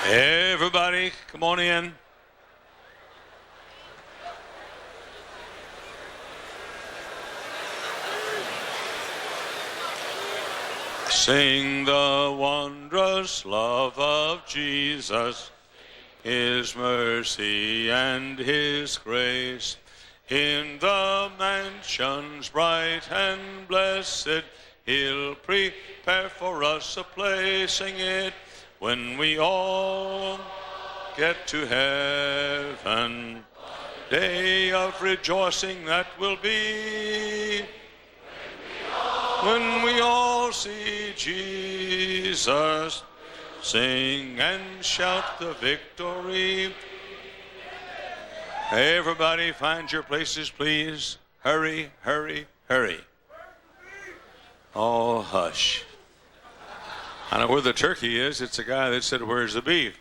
Everybody, come on in. Sing the wondrous love of Jesus, His mercy and His grace. In the mansions bright and blessed, He'll prepare for us a place. Sing it. When we all get to heaven, day of rejoicing that will be. When we all see Jesus, sing and shout the victory. Everybody find your places, please. Hurry, hurry, hurry. Oh, hush. I know where the turkey is. It's the guy that said, "Where's the beef?"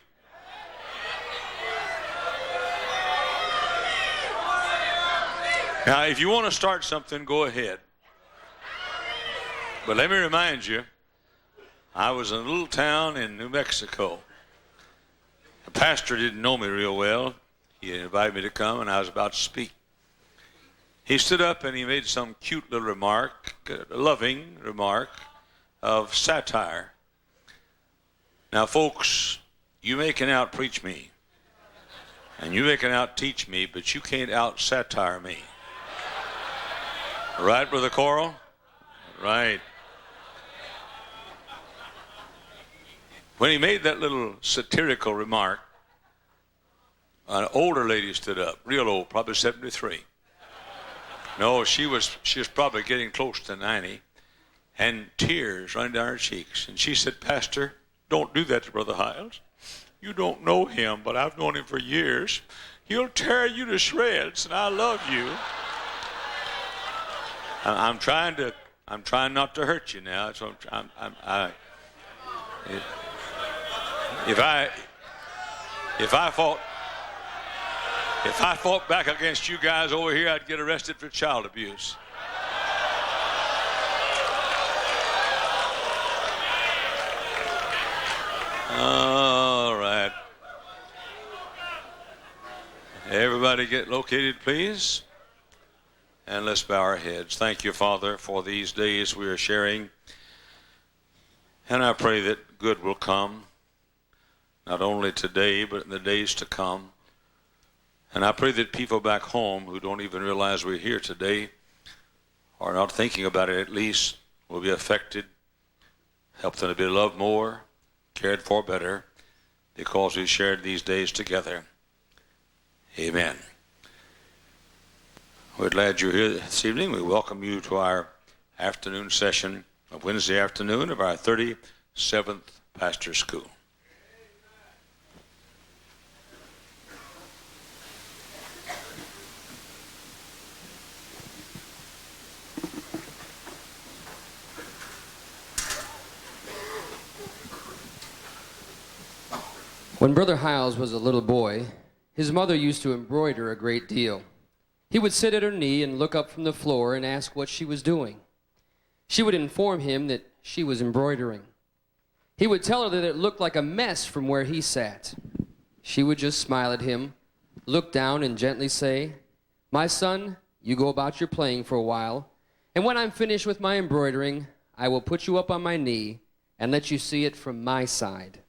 Now, if you want to start something, go ahead. But let me remind you, I was in a little town in New Mexico. The pastor didn't know me real well. He invited me to come, and I was about to speak. He stood up and he made some cute little remark, a loving remark of satire. Now, folks, you may can out-preach me, and you may can out-teach me, but you can't out-satire me. Right, Brother Coral? Right. When he made that little satirical remark, an older lady stood up, real old, probably 73. No, she was probably getting close to 90, and tears running down her cheeks. And she said, "Pastor, don't do that to Brother Hyles. You don't know him, but I've known him for years. He'll tear you to shreds, and I love you." I'm trying not to hurt you now. So if I fought back against you guys over here, I'd get arrested for child abuse. All right. Everybody get located, please. And let's bow our heads. Thank you, Father, for these days we are sharing. And I pray that good will come, not only today, but in the days to come. And I pray that people back home who don't even realize we're here today, or not thinking about it at least, will be affected. Help them to be loved more, cared for better, because we shared these days together. Amen. We're glad you're here this evening. We welcome you to our afternoon session of Wednesday afternoon of our 37th Pastor School. When Brother Hyles was a little boy, his mother used to embroider a great deal. He would sit at her knee and look up from the floor and ask what she was doing. She would inform him that she was embroidering. He would tell her that it looked like a mess from where he sat. She would just smile at him, look down and gently say, "My son, you go about your playing for a while, and when I'm finished with my embroidering, I will put you up on my knee and let you see it from my side."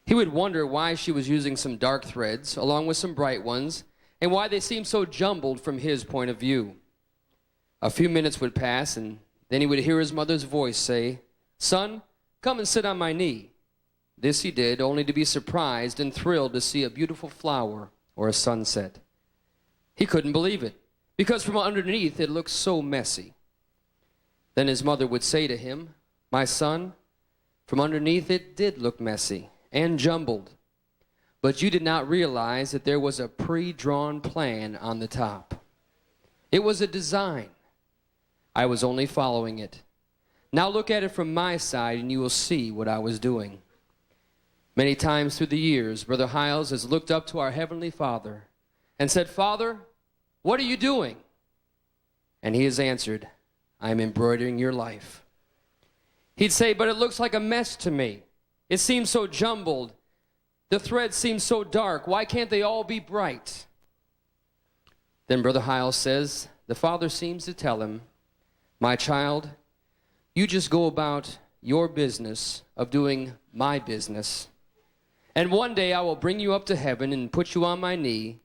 He would wonder why she was using some dark threads along with some bright ones, and why they seemed so jumbled from his point of view. A few minutes would pass, and then he would hear his mother's voice say, "Son, come and sit on my knee." This he did, only to be surprised and thrilled to see a beautiful flower or a sunset. He couldn't believe it, because from underneath it looked so messy. Then his mother would say to him, "My son, from underneath it did look messy and jumbled, but you did not realize that there was a pre-drawn plan on the top. It was a design. I was only following it. Now look at it from my side and you will see what I was doing." Many times through the years, Brother Hyles has looked up to our Heavenly Father and said, "Father, what are you doing?" And he has answered, "I am embroidering your life." He'd say, "But it looks like a mess to me. It seems so jumbled. The threads seem so dark. Why can't they all be bright? Then Brother Hyles says, the father seems to tell him, my child, you just go about your business of doing my business. And one day I will bring you up to heaven and put you on my knee,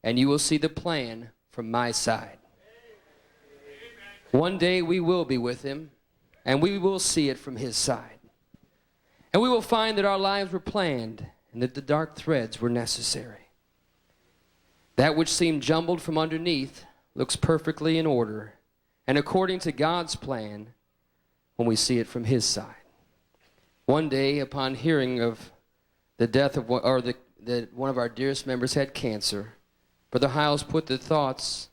and you will see the plan from my side. One day we will be with him, and we will see it from his side. And we will find that our lives were planned and that the dark threads were necessary. That which seemed jumbled from underneath looks perfectly in order and according to God's plan when we see it from his side. One day, upon hearing of the death of that one of our dearest members had cancer, Brother Hyles put the thoughts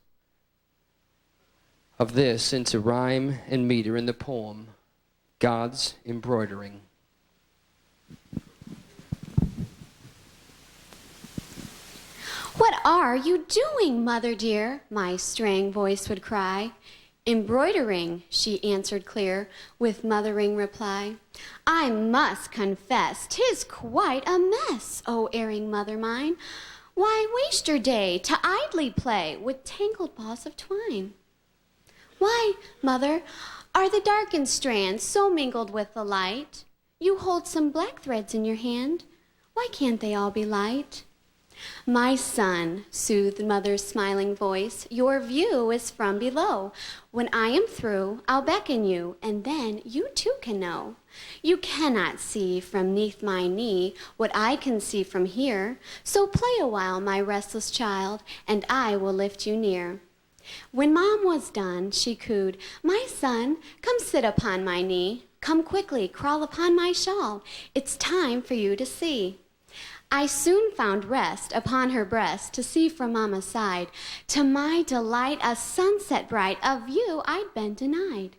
of this into rhyme and meter in the poem, God's Embroidering. What are you doing, mother dear? My straying voice would cry. Embroidering, she answered clear, with mothering reply. I must confess, 'tis quite a mess, O erring mother mine. Why waste your day to idly play with tangled balls of twine? Why, mother, are the darkened strands so mingled with the light? You hold some black threads in your hand. Why can't they all be light? My son, soothed mother's smiling voice, your view is from below. When I am through, I'll beckon you, and then you too can know. You cannot see from 'neath my knee what I can see from here, so play a while, my restless child, and I will lift you near. When Mom was done, she cooed, my son, come sit upon my knee. Come quickly, crawl upon my shawl. It's time for you to see. I soon found rest upon her breast to see from Mama's side. To my delight, a sunset bright, a view I'd been denied.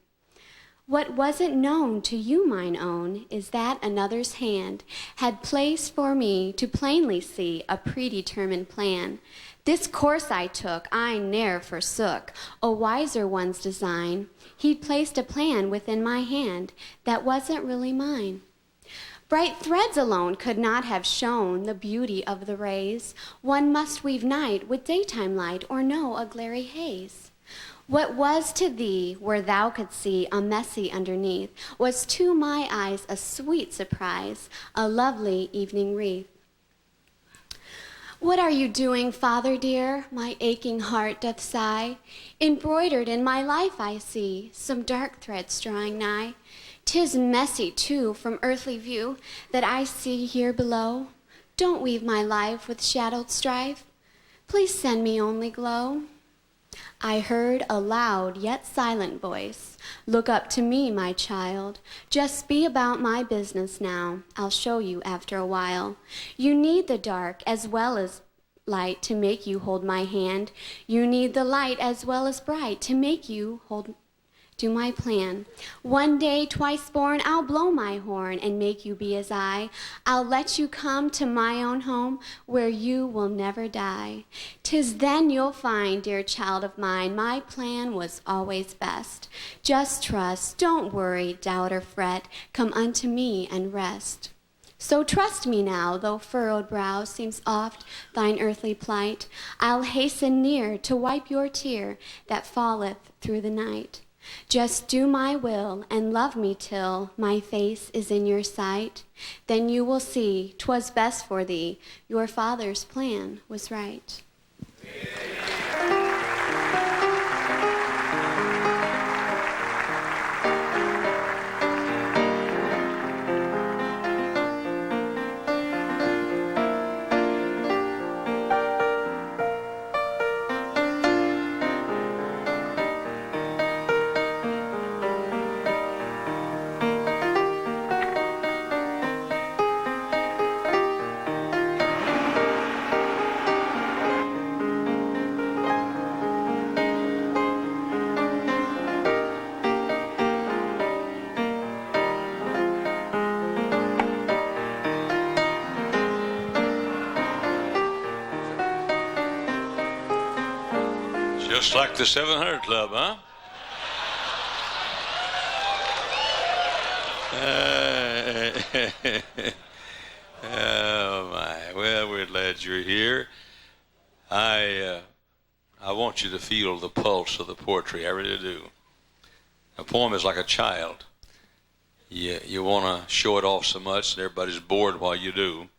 What wasn't known to you, mine own, is that another's hand had placed for me to plainly see a predetermined plan. This course I took, I ne'er forsook, a wiser one's design. He'd placed a plan within my hand that wasn't really mine. Bright threads alone could not have shown the beauty of the rays. One must weave night with daytime light or know a glary haze. What was to thee, where thou couldst see a messy underneath, was to my eyes a sweet surprise, a lovely evening wreath. What are you doing, father dear? My aching heart doth sigh. Embroidered in my life I see some dark threads drawing nigh. 'Tis messy, too, from earthly view, that I see here below. Don't weave my life with shadowed strife. Please send me only glow. I heard a loud yet silent voice. Look up to me, my child. Just be about my business now. I'll show you after a while. You need the dark as well as light to make you hold my hand. You need the light as well as bright to make you do my plan. One day, twice born, I'll blow my horn and make you be as I. I'll let you come to my own home where you will never die. 'Tis then you'll find, dear child of mine, my plan was always best. Just trust, don't worry, doubt or fret, come unto me and rest. So trust me now, though furrowed brow seems oft thine earthly plight. I'll hasten near to wipe your tear that falleth through the night. Just do my will and love me till my face is in your sight. Then you will see 'twas best for thee. Your father's plan was right. Just like the 700 Club, huh? Oh, my. glad you're here. I want you to feel the pulse of the poetry. I really do. A poem is like a child. You want to show it off so much, and everybody's bored while you do.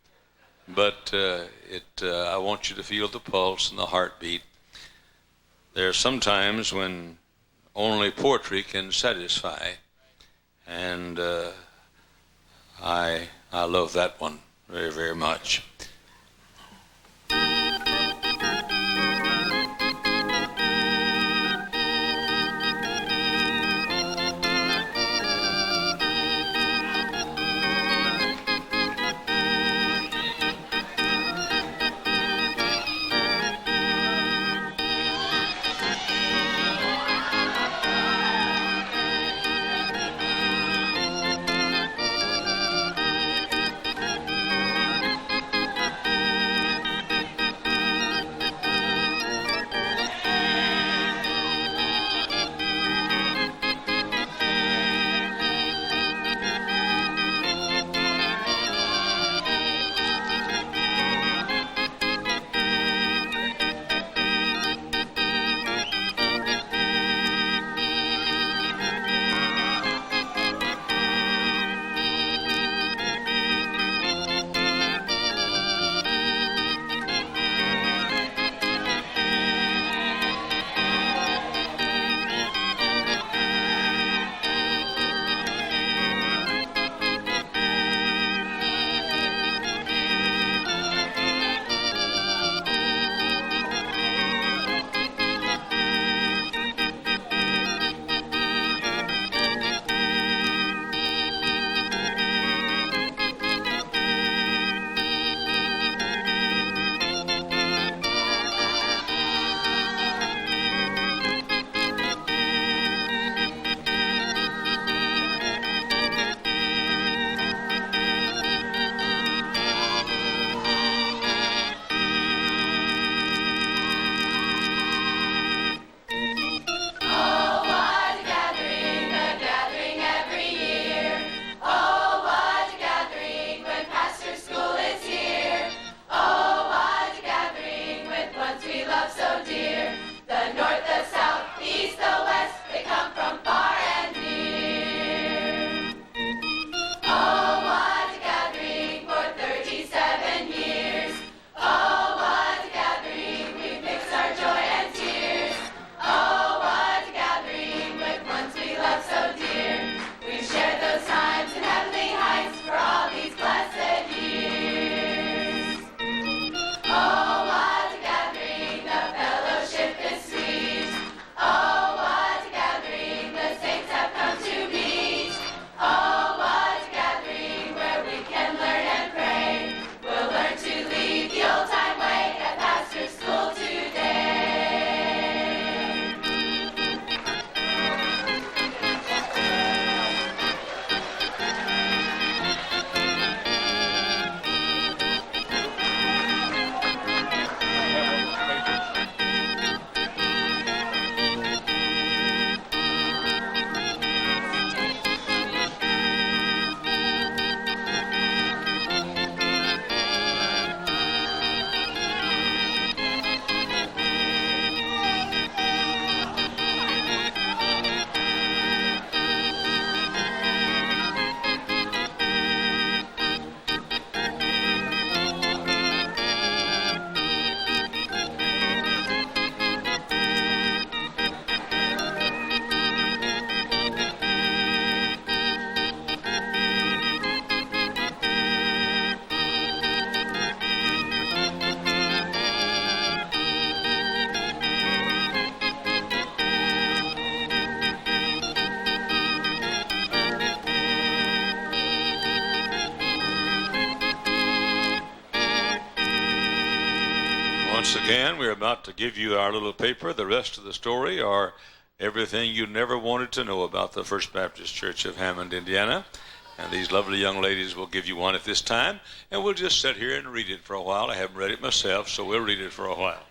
But I want you to feel the pulse and the heartbeat. There are some times when only poetry can satisfy, and I love that one very, very much. Once again, we're about to give you our little paper, the rest of the story, or everything you never wanted to know about the First Baptist Church of Hammond, Indiana. And these lovely young ladies will give you one at this time, and we'll just sit here and read it for a while. I haven't read it myself, so we'll read it for a while.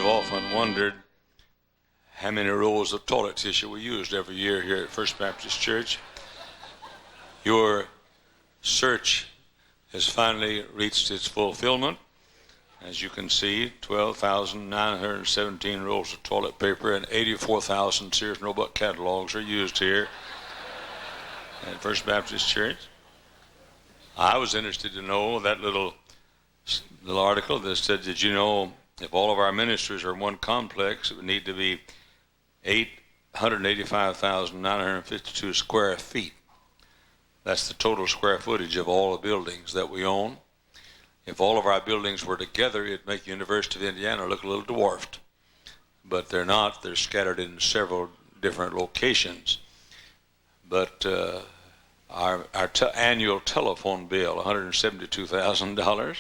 We've often wondered how many rolls of toilet tissue we used every year here at First Baptist Church. Your search has finally reached its fulfillment. As you can see, 12,917 rolls of toilet paper and 84,000 Sears and Roebuck catalogs are used here at First Baptist Church. I was interested to know that little article that said, did you know if all of our ministers are in one complex, it would need to be 885,952 square feet. That's the total square footage of all the buildings that we own. If all of our buildings were together, it'd make the University of Indiana look a little dwarfed. But they're not. They're scattered in several different locations. But our annual telephone bill, $172,000.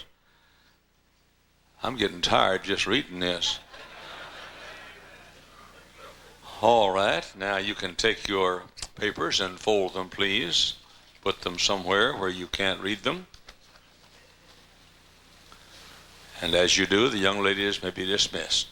I'm getting tired just reading this. All right, now you can take your papers and fold them, please. Put them somewhere where you can't read them. And as you do, the young ladies may be dismissed.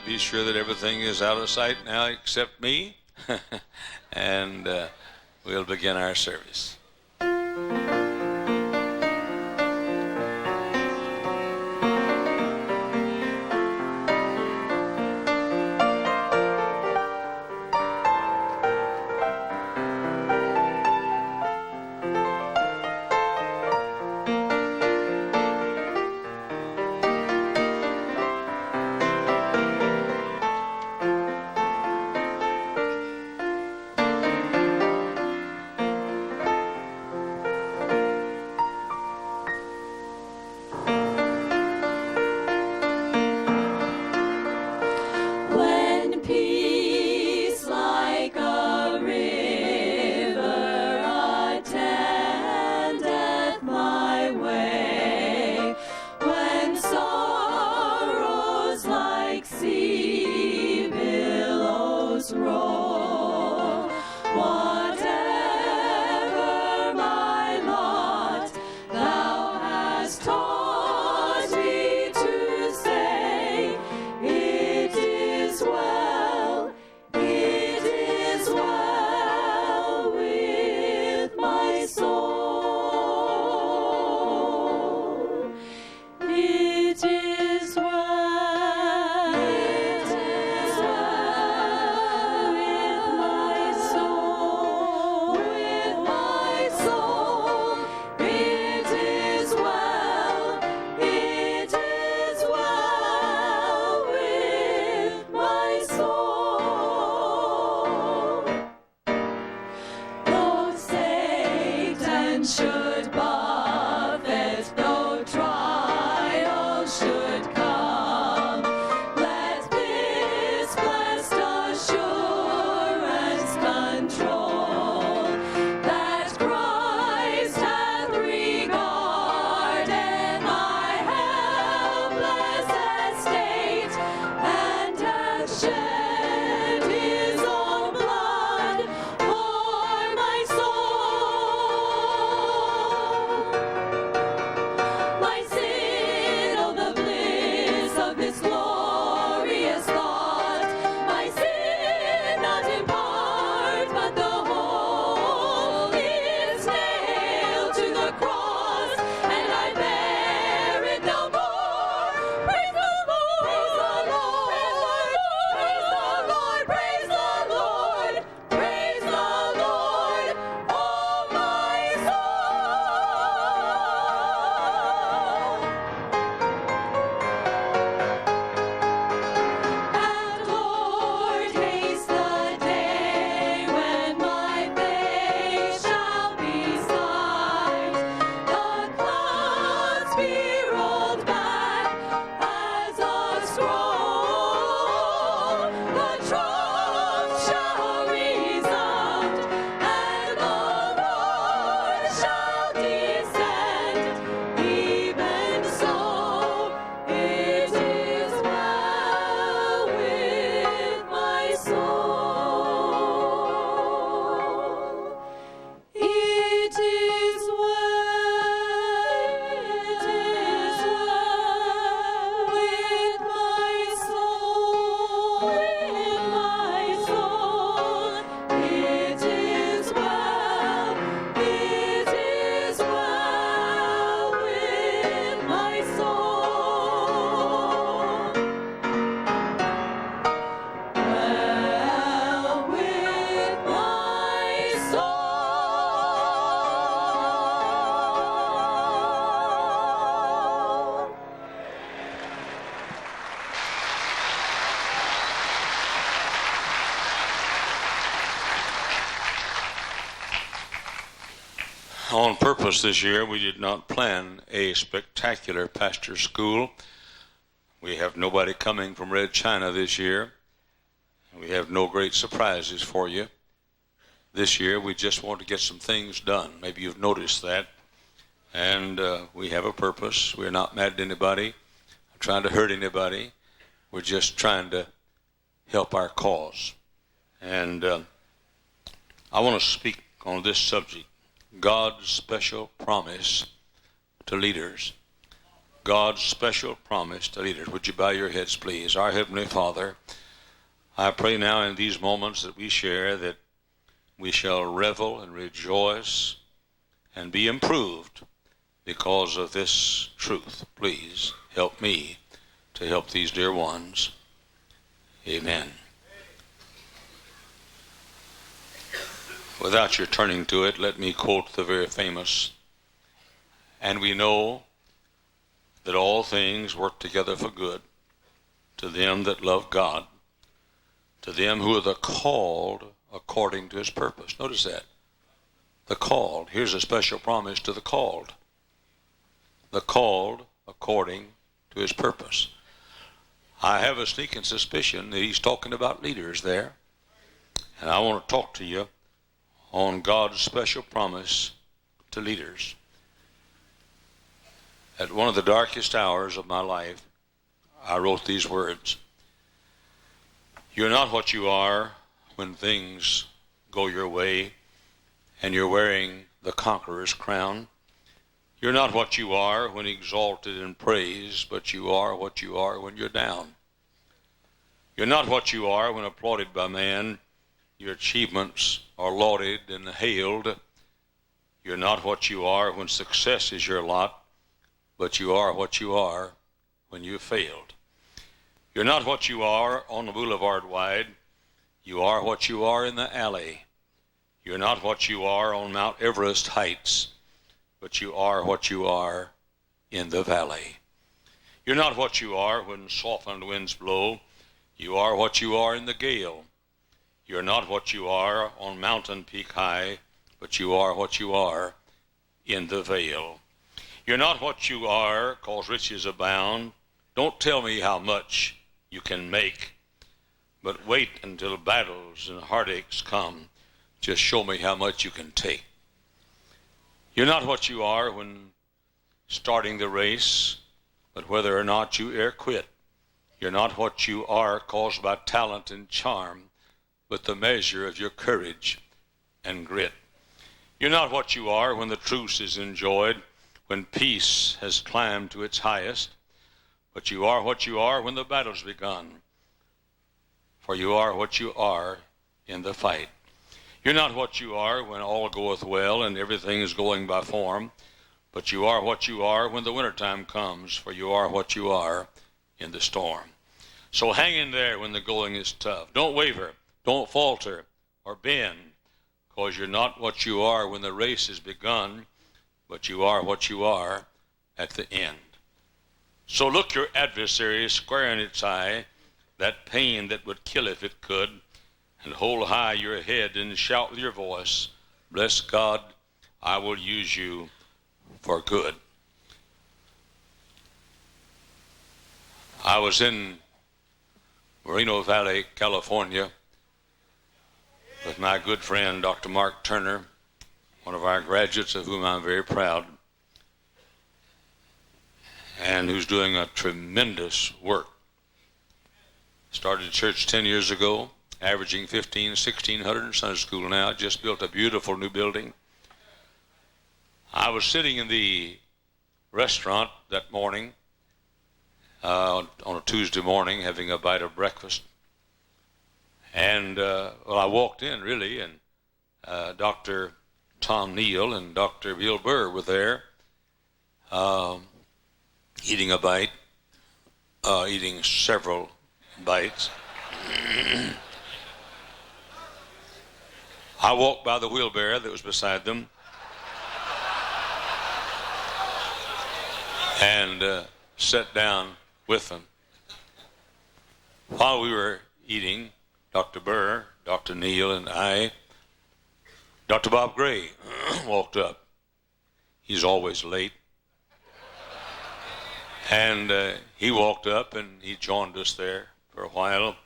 Be sure that everything is out of sight now except me, and we'll begin our service. On purpose this year, we did not plan a spectacular pastor school. We have nobody coming from Red China this year. We have no great surprises for you. This year, we just want to get some things done. Maybe you've noticed that. And we have a purpose. We're not mad at anybody, trying to hurt anybody. We're just trying to help our cause. And I want to speak on this subject, God's special promise to leaders. God's special promise to leaders. Would you bow your heads, please? Our Heavenly Father, I pray now in these moments that we share that we shall revel and rejoice and be improved because of this truth. Please help me to help these dear ones. Amen. Without your turning to it, let me quote the very famous, "And we know that all things work together for good to them that love God, to them who are the called according to his purpose." Notice that. The called. Here's a special promise to the called. The called according to his purpose. I have a sneaking suspicion that he's talking about leaders there. And I want to talk to you on God's special promise to leaders. At one of the darkest hours of my life, I wrote these words. You're not what you are when things go your way and you're wearing the conqueror's crown. You're not what you are when exalted and praised, but you are what you are when you're down. You're not what you are when applauded by man. Your achievements are lauded and hailed. You're not what you are when success is your lot, but you are what you are when you've failed. You're not what you are on the boulevard wide. You are what you are in the alley. You're not what you are on Mount Everest heights, but you are what you are in the valley. You're not what you are when softened winds blow. You are what you are in the gale. You're not what you are on mountain peak high, but you are what you are in the vale. You're not what you are, 'cause riches abound. Don't tell me how much you can make, but wait until battles and heartaches come. Just show me how much you can take. You're not what you are when starting the race, but whether or not you e'er quit. You're not what you are caused by talent and charm, but the measure of your courage and grit. You're not what you are when the truce is enjoyed, when peace has climbed to its highest, but you are what you are when the battle's begun, for you are what you are in the fight. You're not what you are when all goeth well and everything is going by form, but you are what you are when the wintertime comes, for you are what you are in the storm. So hang in there when the going is tough. Don't waver, don't falter or bend, because you're not what you are when the race is begun, but you are what you are at the end. So look your adversary square in its eye, that pain that would kill if it could, and hold high your head and shout with your voice, bless God, I will use you for good. I was in Moreno Valley, California, with my good friend, Dr. Mark Turner, one of our graduates of whom I'm very proud, and who's doing a tremendous work. Started church 10 years ago, averaging 1,600 in Sunday school now, just built a beautiful new building. I was sitting in the restaurant that morning, on a Tuesday morning, having a bite of breakfast. And, I walked in, really, and Dr. Tom Neal and Dr. Bill Burr were there, eating a bite, eating several bites. I walked by the wheelbarrow that was beside them and sat down with them. While we were eating, Dr. Burr, Dr. Neal, and I, Dr. Bob Gray walked up He's always late. And he walked up and he joined us there for a while.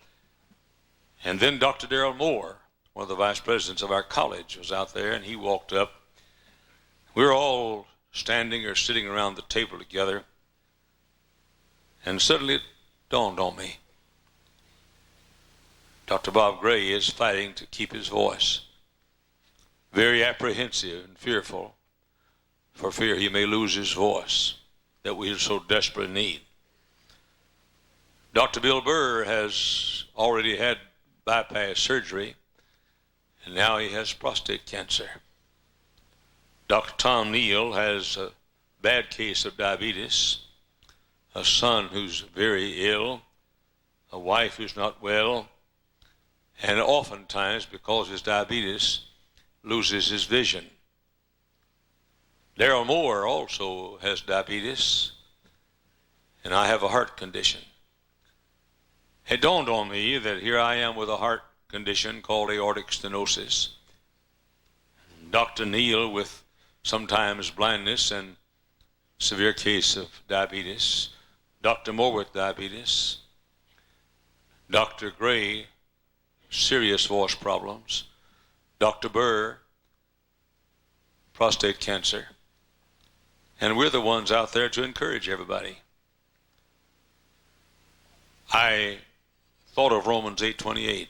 And then Dr. Darrell Moore, one of the vice presidents of our college, was out there, and he walked up. We were all standing or sitting around the table together, and suddenly it dawned on me. Dr. Bob Gray is fighting to keep his voice. Very apprehensive and fearful, for fear he may lose his voice that we so desperately need. Dr. Bill Burr has already had bypass surgery, and now he has prostate cancer. Dr. Tom Neal has a bad case of diabetes, a son who's very ill, a wife who's not well, and oftentimes, because of his diabetes, loses his vision. Darrell Moore also has diabetes, and I have a heart condition. It dawned on me that here I am with a heart condition called aortic stenosis. Dr. Neal with sometimes blindness and severe case of diabetes. Dr. Moore with diabetes. Dr. Gray, serious voice problems. Dr. Burr, prostate cancer. And we're the ones out there to encourage everybody. I thought of Romans 8:28.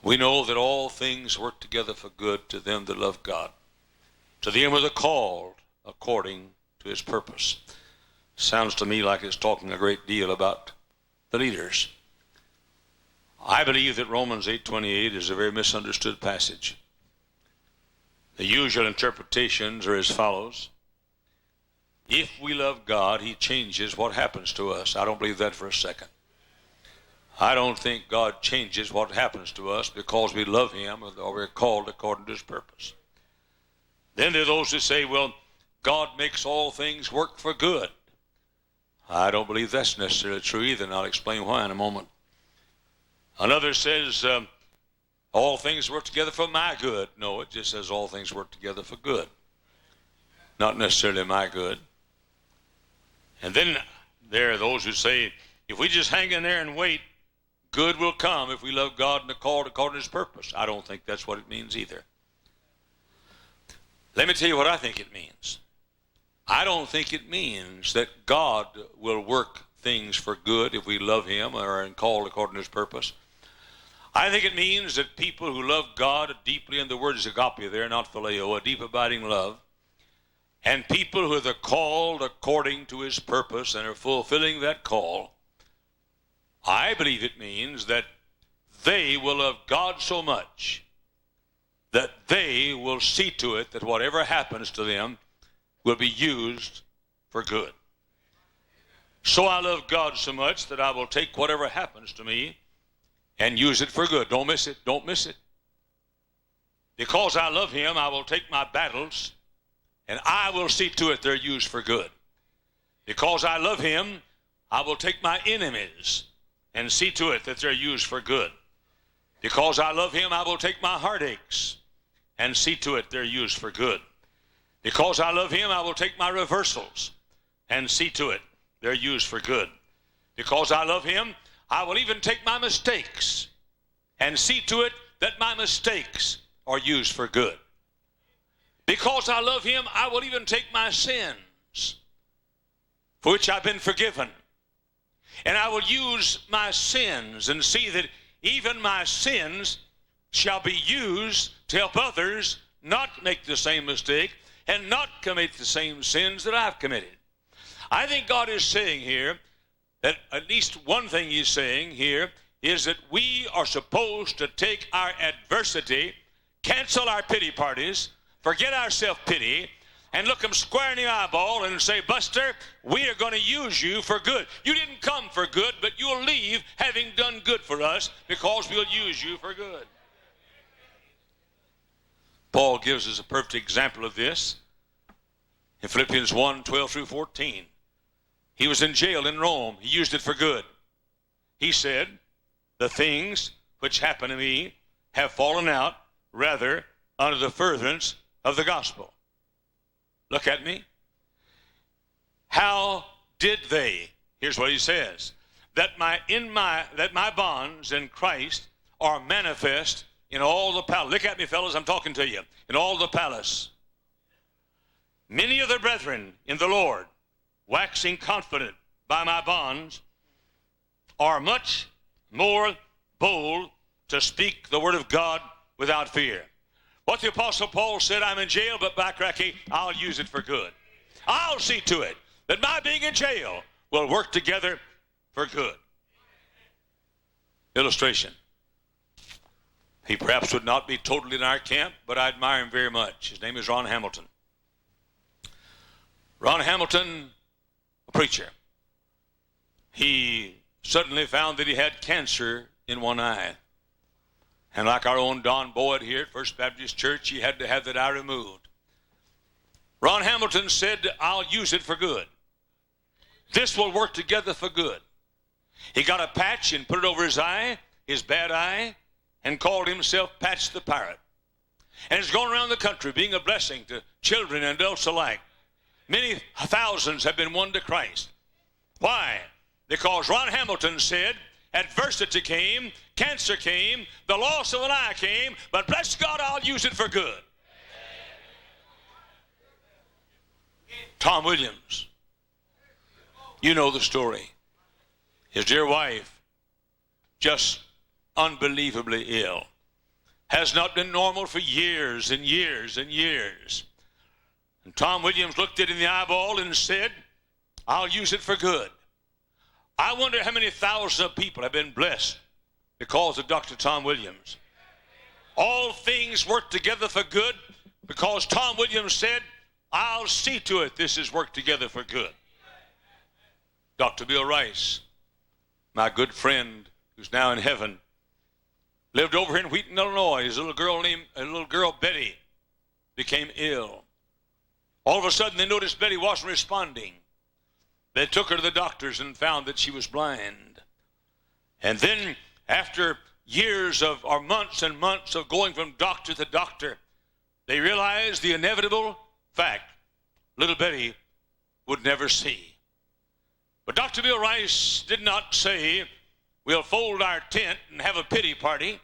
We know that all things work together for good to them that love God, to them that are called according to his purpose. Sounds to me like it's talking a great deal about the leaders. I believe that Romans 8:28 is a very misunderstood passage. The usual interpretations are as follows. If we love God, he changes what happens to us. I don't believe that for a second. I don't think God changes what happens to us because we love him or we're called according to his purpose. Then there are those who say, well, God makes all things work for good. I don't believe that's necessarily true either, and I'll explain why in a moment. Another says, all things work together for my good. No, it just says all things work together for good. Not necessarily my good. And then there are those who say, if we just hang in there and wait, good will come if we love God and are called according to his purpose. I don't think that's what it means either. Let me tell you what I think it means. I don't think it means that God will work things for good if we love him or are called according to his purpose. I think it means that people who love God deeply, and the word is agape there, not phileo, a deep abiding love, and people who are called according to his purpose and are fulfilling that call, I believe it means that they will love God so much that they will see to it that whatever happens to them will be used for good. So I love God so much that I will take whatever happens to me and use it for good. Don't miss it. Don't miss it. Because I love him, I will take my battles and I will see to it they're used for good. Because I love him, I will take my enemies and see to it that they're used for good. Because I love him, I will take my heartaches and see to it they're used for good. Because I love him, I will take my reversals and see to it they're used for good. Because I love him, I will even take my mistakes and see to it that my mistakes are used for good. Because I love him, I will even take my sins for which I've been forgiven. And I will use my sins and see that even my sins shall be used to help others not make the same mistake and not commit the same sins that I've committed. I think God is saying here that at least one thing he's saying here is that we are supposed to take our adversity, cancel our pity parties, forget our self-pity, and look them square in the eyeball and say, Buster, we are going to use you for good. You didn't come for good, but you'll leave having done good for us because we'll use you for good. Paul gives us a perfect example of this in Philippians 1:12-14. He was in jail in Rome. He used it for good. He said, the things which happen to me have fallen out rather under the furtherance of the gospel. Look at me. How did they? Here's what he says. That my bonds in Christ are manifest in all the palace. Look at me, fellas, I'm talking to you. In all the palace. Many of the brethren in the Lord, waxing confident by my bonds, are much more bold to speak the word of God without fear. What the Apostle Paul said, I'm in jail, but by cracky, I'll use it for good. I'll see to it that my being in jail will work together for good. Illustration. He perhaps would not be totally in our camp, but I admire him very much. His name is Ron Hamilton. Ron Hamilton, a preacher. He suddenly found that he had cancer in one eye. And like our own Don Boyd here at First Baptist Church, he had to have that eye removed. Ron Hamilton said, I'll use it for good. This will work together for good. He got a patch and put it over his eye, his bad eye, and called himself Patch the Pirate. And he's going around the country being a blessing to children and adults alike. Many thousands have been won to Christ. Why? Because Ron Hamilton said, adversity came, cancer came, the loss of an eye came, but bless God, I'll use it for good. Tom Williams. You know the story. His dear wife, just unbelievably ill, has not been normal for years and years and years. And Tom Williams looked it in the eyeball and said, I'll use it for good. I wonder how many thousands of people have been blessed because of Dr. Tom Williams. All things work together for good because Tom Williams said, I'll see to it this is worked together for good. Dr. Bill Rice, my good friend who's now in heaven, lived over in Wheaton, Illinois. His little girl Betty became ill. All of a sudden they noticed Betty wasn't responding. They took her to the doctors and found that she was blind. And then after years of, or months and months of going from doctor to doctor, they realized the inevitable fact, little Betty would never see. But Dr. Bill Rice did not say, we'll fold our tent and have a pity party.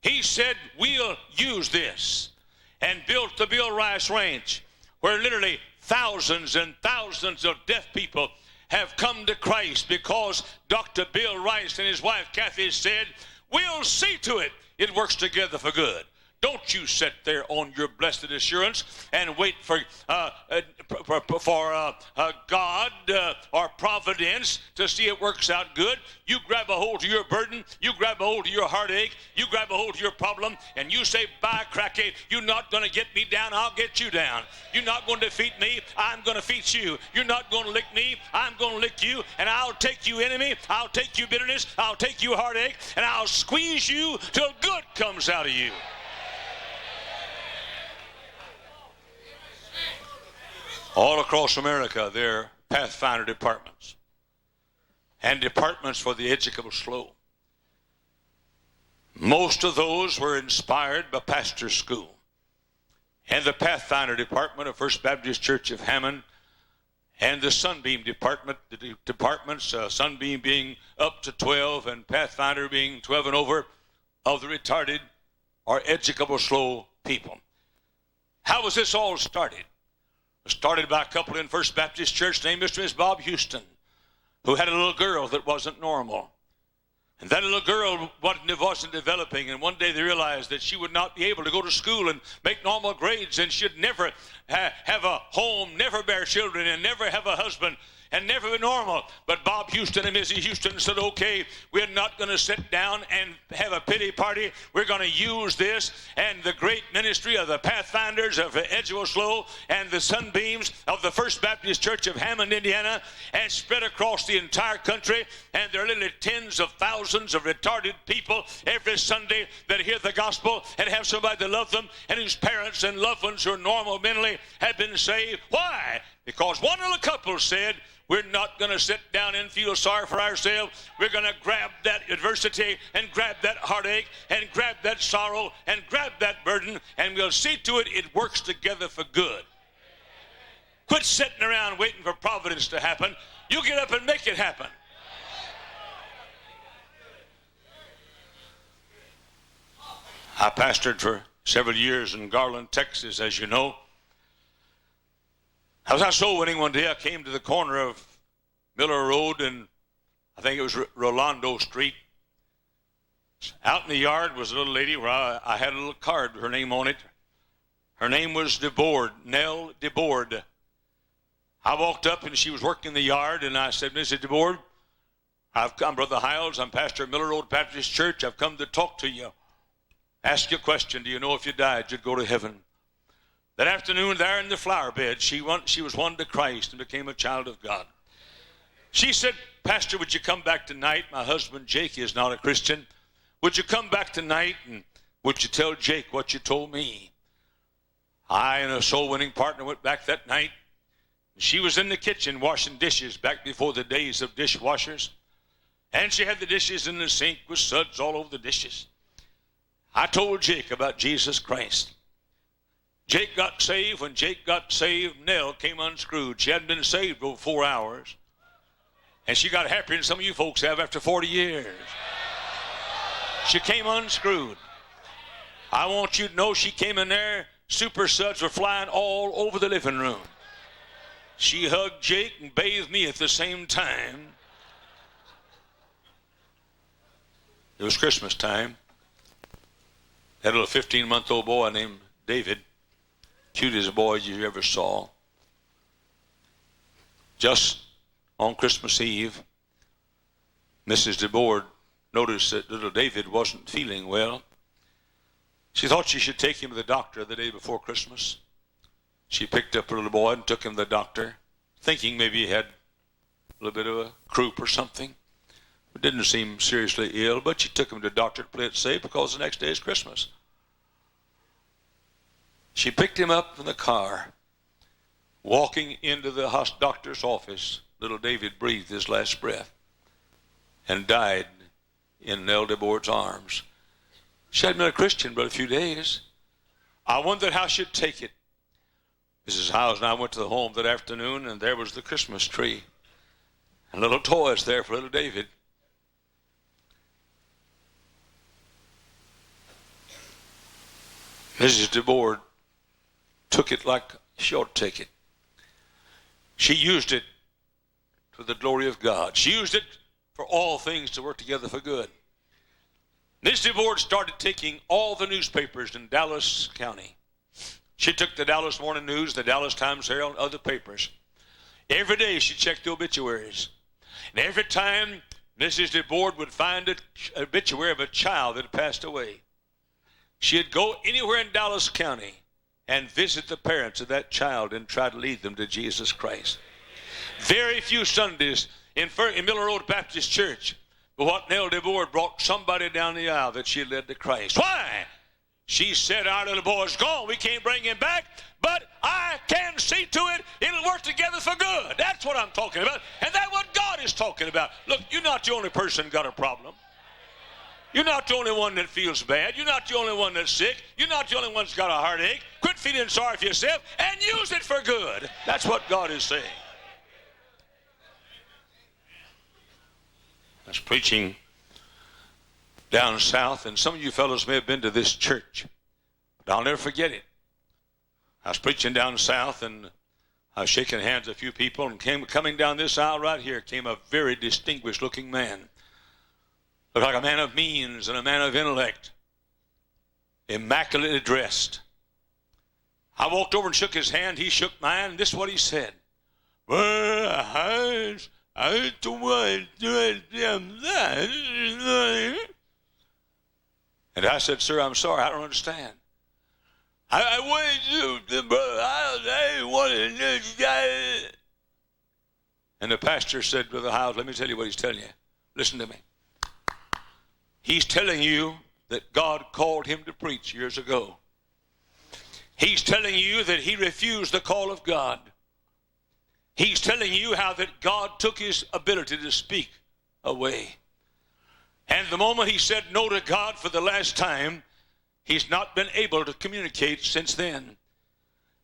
He said, we'll use this, and built the Bill Rice Ranch, where literally thousands and thousands of deaf people have come to Christ because Dr. Bill Rice and his wife Kathy said, we'll see to it, it works together for good. Don't you sit there on your blessed assurance and wait for God or providence to see it works out good. You grab a hold of your burden, you grab a hold of your heartache, you grab a hold of your problem, and you say, by cracky, you're not going to get me down, I'll get you down. You're not going to defeat me, I'm going to defeat you. You're not going to lick me, I'm going to lick you, and I'll take you enemy, I'll take you bitterness, I'll take you heartache, and I'll squeeze you till good comes out of you. All across America, there are Pathfinder departments and departments for the educable slow. Most of those were inspired by pastor school. And the Pathfinder department of First Baptist Church of Hammond and the Sunbeam department, the departments, Sunbeam being up to 12 and Pathfinder being 12 and over, of the retarded or educable slow people. How was this all started? Started by a couple in First Baptist Church named Mr. and Miss Bob Houston, who had a little girl that wasn't normal. And that little girl wasn't developing, and one day they realized that she would not be able to go to school and make normal grades, and she'd never have a home, never bear children, and never have a husband, and never be normal. But Bob Houston and Mrs. Houston said, okay, we're not going to sit down and have a pity party. We're going to use this and the great ministry of the Pathfinders of Edgewood and the Sunbeams of the First Baptist Church of Hammond, Indiana, and spread across the entire country. And there are literally tens of thousands of retarded people every Sunday that hear the gospel and have somebody that loves them and whose parents and loved ones who are normal mentally have been saved. Why? Because one little couple said, we're not going to sit down and feel sorry for ourselves. We're going to grab that adversity and grab that heartache and grab that sorrow and grab that burden, and we'll see to it it works together for good. Quit sitting around waiting for providence to happen. You get up and make it happen. I pastored for several years in Garland, Texas, as you know. I was out soul winning one day. I came to the corner of Miller Road and I think it was Rolando Street. Out in the yard was a little lady where I had a little card with her name on it. Her name was DeBoard, Nell DeBoard. I walked up and she was working in the yard and I said, Mrs. DeBoard, I've come, Brother Hyles, I'm pastor of Miller Road Baptist Church. I've come to talk to you. Ask you a question. Do you know if you died, you'd go to heaven? That afternoon there in the flower bed, she was won to Christ and became a child of God. She said, Pastor, would you come back tonight? My husband Jake is not a Christian. Would you come back tonight and would you tell Jake what you told me? I and a soul-winning partner went back that night. She was in the kitchen washing dishes back before the days of dishwashers. And she had the dishes in the sink with suds all over the dishes. I told Jake about Jesus Christ. Jake got saved. When Jake got saved, Nell came unscrewed. She hadn't been saved over 4 hours. And she got happier than some of you folks have after 40 years. She came unscrewed. I want you to know she came in there, super suds were flying all over the living room. She hugged Jake and bathed me at the same time. It was Christmas time. Had a little 15-month-old boy named David, cutest boy you ever saw. Just on Christmas Eve, Mrs. DeBoard noticed that little David wasn't feeling well. She thought she should take him to the doctor the day before Christmas. She picked up her little boy and took him to the doctor, thinking maybe he had a little bit of a croup or something. It didn't seem seriously ill, but she took him to the doctor to play it safe because the next day is Christmas. She picked him up in the car. Walking into the doctor's office, little David breathed his last breath and died in Nell DeBoard's arms. She hadn't been a Christian but a few days. I wondered how she'd take it. Mrs. Hyles and I went to the home that afternoon, and there was the Christmas tree and little toys there for little David. Mrs. DeBoard took it like she ought to take it. She used it for the glory of God. She used it for all things to work together for good. Mrs. DeBoard started taking all the newspapers in Dallas County. She took the Dallas Morning News, the Dallas Times-Herald, and other papers. Every day she checked the obituaries. And every time Mrs. DeBoard would find an obituary of a child that had passed away, she'd go anywhere in Dallas County and visit the parents of that child and try to lead them to Jesus Christ. Very few Sundays in Miller Road Baptist Church, but what Nell DeBoard brought somebody down the aisle that she led to Christ. Why? She said, our little boy's gone. We can't bring him back, but I can see to it. It'll work together for good. That's what I'm talking about. And that's what God is talking about. Look, you're not the only person got a problem. You're not the only one that feels bad. You're not the only one that's sick. You're not the only one that's got a heartache. Quit feeling sorry for yourself and use it for good. That's what God is saying. I was preaching down south, and some of you fellows may have been to this church, but I'll never forget it. I was preaching down south, and I was shaking hands with a few people, and coming down this aisle right here came a very distinguished-looking man. Looked like a man of means and a man of intellect, immaculately dressed. I walked over and shook his hand. He shook mine, and this is what he said. Well, I don't want to do that. And I said, sir, I'm sorry, I don't understand. I wanted to, brother, I wanted to do that. And the pastor said, Brother Hyles, let me tell you what he's telling you. Listen to me. He's telling you that God called him to preach years ago. He's telling you that he refused the call of God. He's telling you how that God took his ability to speak away. And the moment he said no to God for the last time, he's not been able to communicate since then.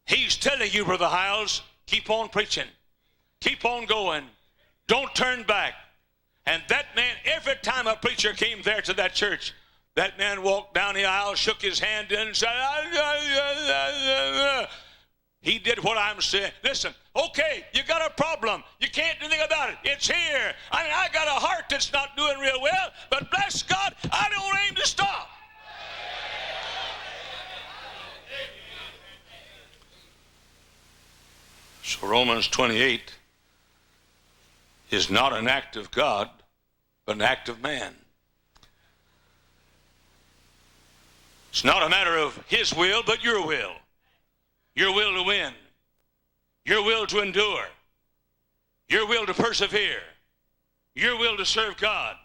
He's telling you, Brother Hyles, keep on preaching. Keep on going. Don't turn back. And that man, every time a preacher came there to that church, that man walked down the aisle, shook his hand and said, he did what I'm saying. Listen, okay, you got a problem. You can't do anything about it. It's here. I mean, I got a heart that's not doing real well, but bless God, I don't aim to stop. So Romans 28 is not an act of God, but an act of man. It's not a matter of his will, but your will. Your will to win. Your will to endure. Your will to persevere. Your will to serve God.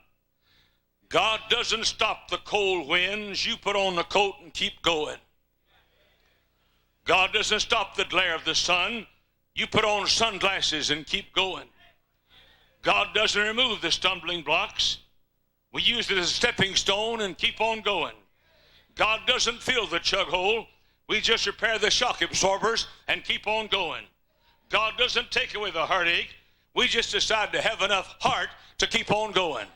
God doesn't stop the cold winds. You put on the coat and keep going. God doesn't stop the glare of the sun. You put on sunglasses and keep going. God doesn't remove the stumbling blocks. We use it as a stepping stone and keep on going. God doesn't fill the chug hole. We just repair the shock absorbers and keep on going. God doesn't take away the heartache. We just decide to have enough heart to keep on going.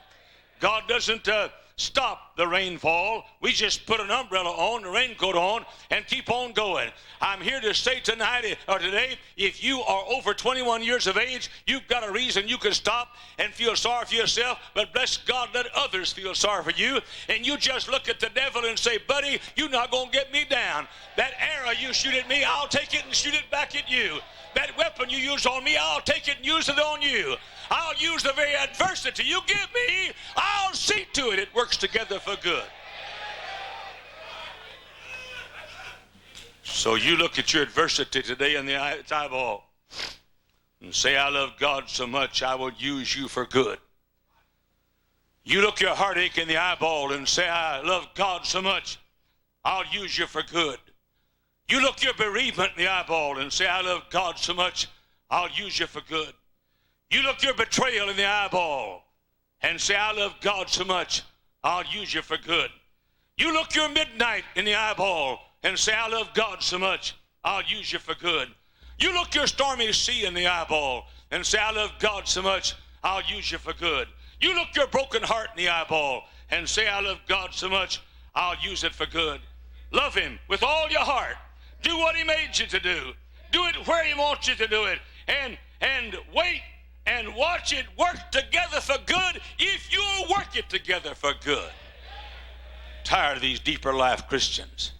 God doesn't stop the rainfall. We just put an umbrella on, a raincoat on, and keep on going. I'm here to say tonight or today, if you are over 21 years of age, you've got a reason you can stop and feel sorry for yourself, but bless God, let others feel sorry for you. And you just look at the devil and say, buddy, you're not going to get me down. That arrow you shoot at me, I'll take it and shoot it back at you. That weapon you use on me, I'll take it and use it on you. I'll use the very adversity you give me. I'll see to it works together for good. So you look at your adversity today in the eyeball and say, I love God so much, I will use you for good. You look your heartache in the eyeball and say, I love God so much, I'll use you for good. You look your bereavement in the eyeball and say, I love God so much, I'll use you for good. You look your betrayal in the eyeball and say, I love God so much, I'll use you for good. You look your midnight in the eyeball and say, I love God so much, I'll use you for good. You look your stormy sea in the eyeball and say, I love God so much, I'll use you for good. You look your broken heart in the eyeball and say, I love God so much, I'll use it for good. Love him with all your heart. Do what he made you to do. Do it where he wants you to do it. And wait and watch it work together for good if you'll work it together for good. Tired of these deeper life Christians.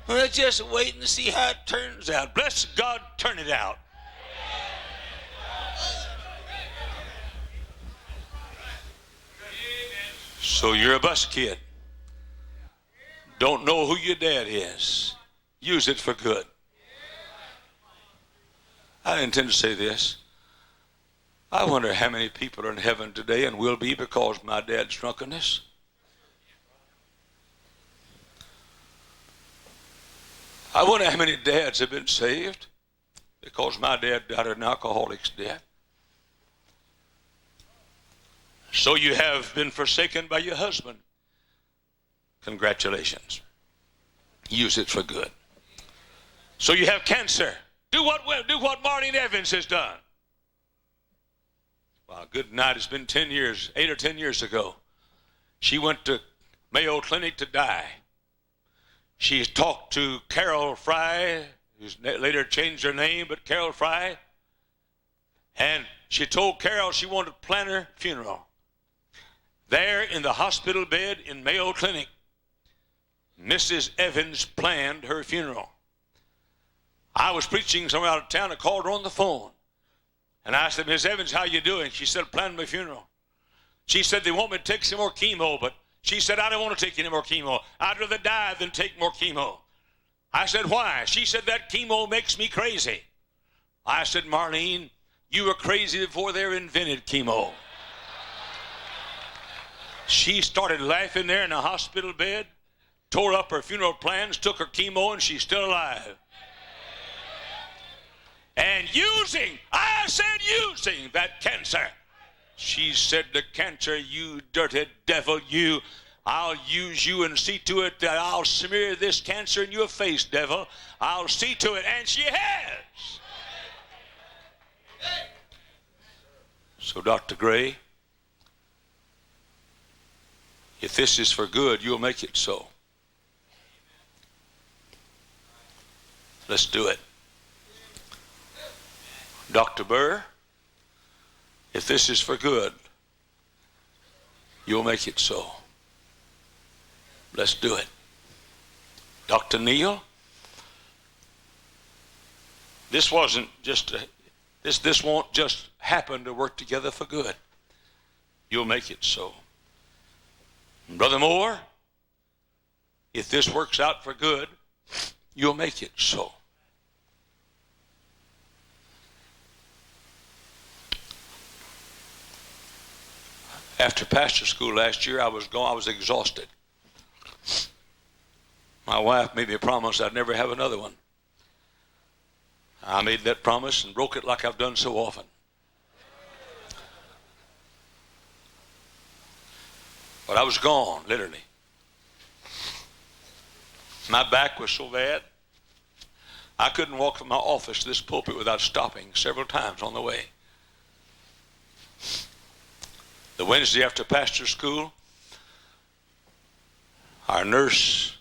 Well, just wait and see how it turns out. Bless God, turn it out. So you're a bus kid. Don't know who your dad is. Use it for good. I didn't intend to say this. I wonder how many people are in heaven today and will be because of my dad's drunkenness. I wonder how many dads have been saved because my dad died an alcoholic's death. So you have been forsaken by your husband. Congratulations. Use it for good. So you have cancer. Do what Marlene Evans has done. Well, good night. It's been 10 years, 8 or 10 years ago. She went to Mayo Clinic to die. She talked to Carol Fry, who's later changed her name, but Carol Fry. And she told Carol she wanted to plan her funeral. There in the hospital bed in Mayo Clinic, Mrs. Evans planned her funeral. I was preaching somewhere out of town. I called her on the phone. And I said, Miss Evans, how you doing? She said, planning my funeral. She said, they want me to take some more chemo, but she said, I don't want to take any more chemo. I'd rather die than take more chemo. I said, why? She said, that chemo makes me crazy. I said, Marlene, you were crazy before they invented chemo. She started laughing there in the hospital bed, tore up her funeral plans, took her chemo, and she's still alive. And using that cancer. She said to cancer, you dirty devil, I'll use you and see to it that I'll smear this cancer in your face, devil. I'll see to it. And she has. So, Dr. Gray, if this is for good, you'll make it so. Let's do it. Dr. Burr, if this is for good, you'll make it so. Let's do it. Dr. Neal, this wasn't just this won't just happen to work together for good. You'll make it so. Brother Moore, if this works out for good, you'll make it so. After pastor school last year, I was gone. I was exhausted. My wife made me a promise I'd never have another one. I made that promise and broke it like I've done so often. But I was gone, literally. My back was so bad, I couldn't walk from my office to this pulpit without stopping several times on the way. The Wednesday after pastor school, our nurse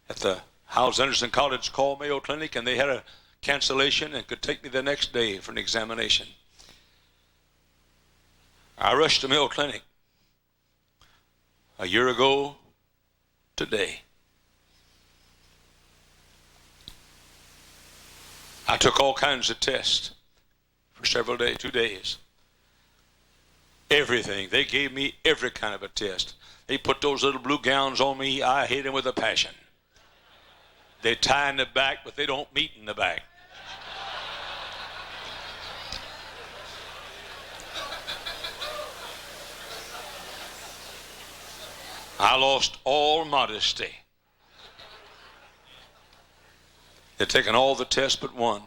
at the Hyles Anderson College called Mayo Clinic, and they had a cancellation and could take me the next day for an examination. I rushed to Mayo Clinic a year ago today. I took all kinds of tests for several days, 2 days. Everything. They gave me every kind of a test. They put those little blue gowns on me. I hate them with a passion. They tie in the back, but they don't meet in the back. I lost all modesty. They'd taken all the tests but one.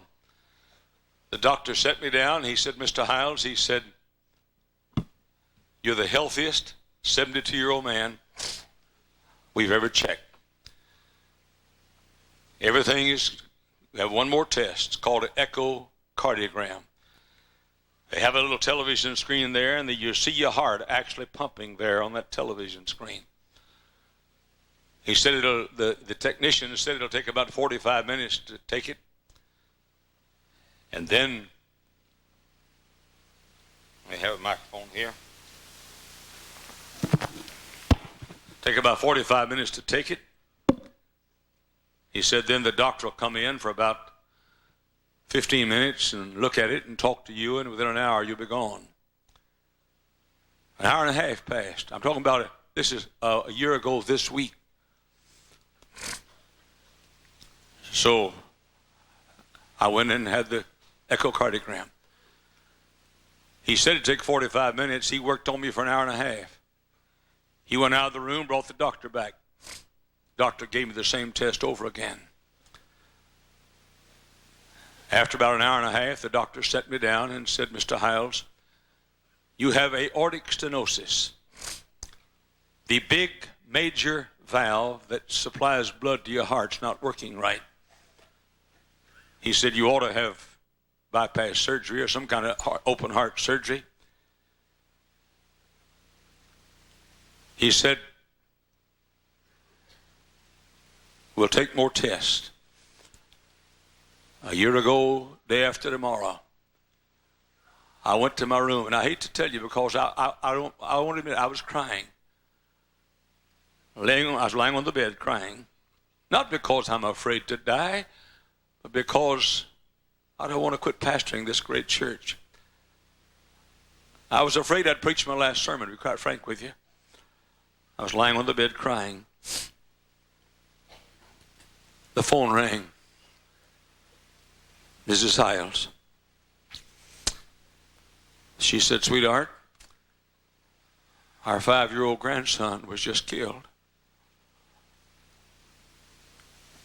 The doctor set me down. He said, Mr. Hyles, he said, you're the healthiest 72-year-old man we've ever checked. Everything is, we have one more test. It's called an echocardiogram. They have a little television screen there, and you see your heart actually pumping there on that television screen. He said the technician said it'll take about 45 minutes to take it. And then, we have a microphone here. Take about 45 minutes to take it. He said then the doctor will come in for about 15 minutes and look at it and talk to you, and within an hour you'll be gone. An hour and a half passed. I'm talking about this is a year ago this week. So I went in and had the echocardiogram. He said it'd take 45 minutes. He worked on me for an hour and a half. He went out of the room, brought the doctor back. Doctor gave me the same test over again. After about an hour and a half, the doctor set me down and said, Mr. Hyles, you have aortic stenosis. The big major valve that supplies blood to your heart's not working right. He said you ought to have bypass surgery or some kind of open heart surgery. He said, we'll take more tests. A year ago, day after tomorrow, I went to my room, and I hate to tell you because I won't admit I was crying. I was laying on the bed crying, not because I'm afraid to die, but because I don't want to quit pastoring this great church. I was afraid I'd preach my last sermon, to be quite frank with you. I was lying on the bed crying. The phone rang. Mrs. Hyles. She said, sweetheart, our 5-year-old grandson was just killed.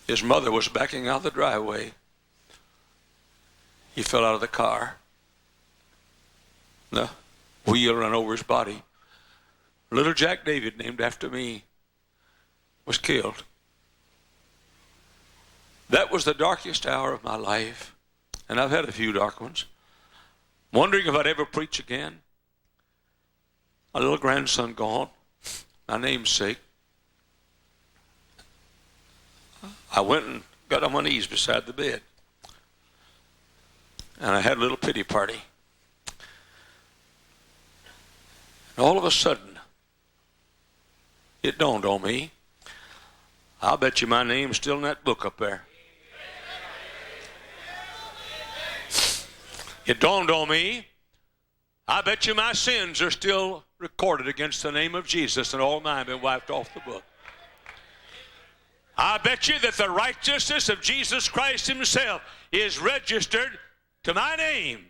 His mother was backing out the driveway. He fell out of the car. The wheel ran over his body. Little Jack David, named after me, was killed. That was the darkest hour of my life, and I've had a few dark ones. wondering if I'd ever preach again. My little grandson gone, my namesake. I went and got on my knees beside the bed. And I had a little pity party. And all of a sudden, it dawned on me, I'll bet you my name's still in that book up there. It dawned on me, I bet you my sins are still recorded against the name of Jesus, and all mine have been wiped off the book. I bet you that the righteousness of Jesus Christ himself is registered to my name.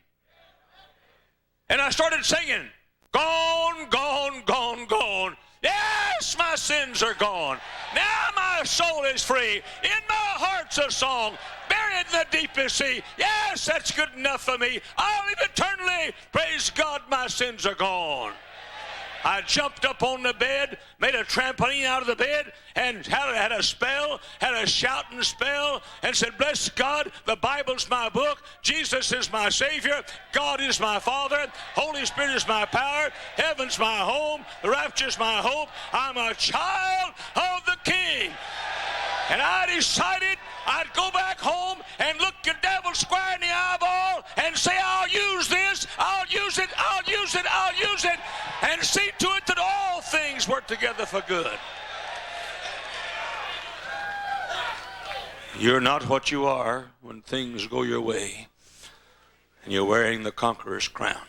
And I started singing, gone, gone, gone, gone. Yes, my sins are gone. Now my soul is free. In my heart's a song, buried in the deepest sea. Yes, that's good enough for me. I'll live eternally. Praise God, my sins are gone. I jumped up on the bed, made a trampoline out of the bed, and had a spell, had a shouting spell, and said, bless God, the Bible's my book, Jesus is my Savior, God is my Father, Holy Spirit is my power, heaven's my home, the rapture's my hope, I'm a child of the King. And I decided I'd go back home and look the devil square in the eyeball and say, I'll use this, I'll use it, I'll use it, I'll use it, and see to it that all things work together for good. You're not what you are when things go your way and you're wearing the conqueror's crown.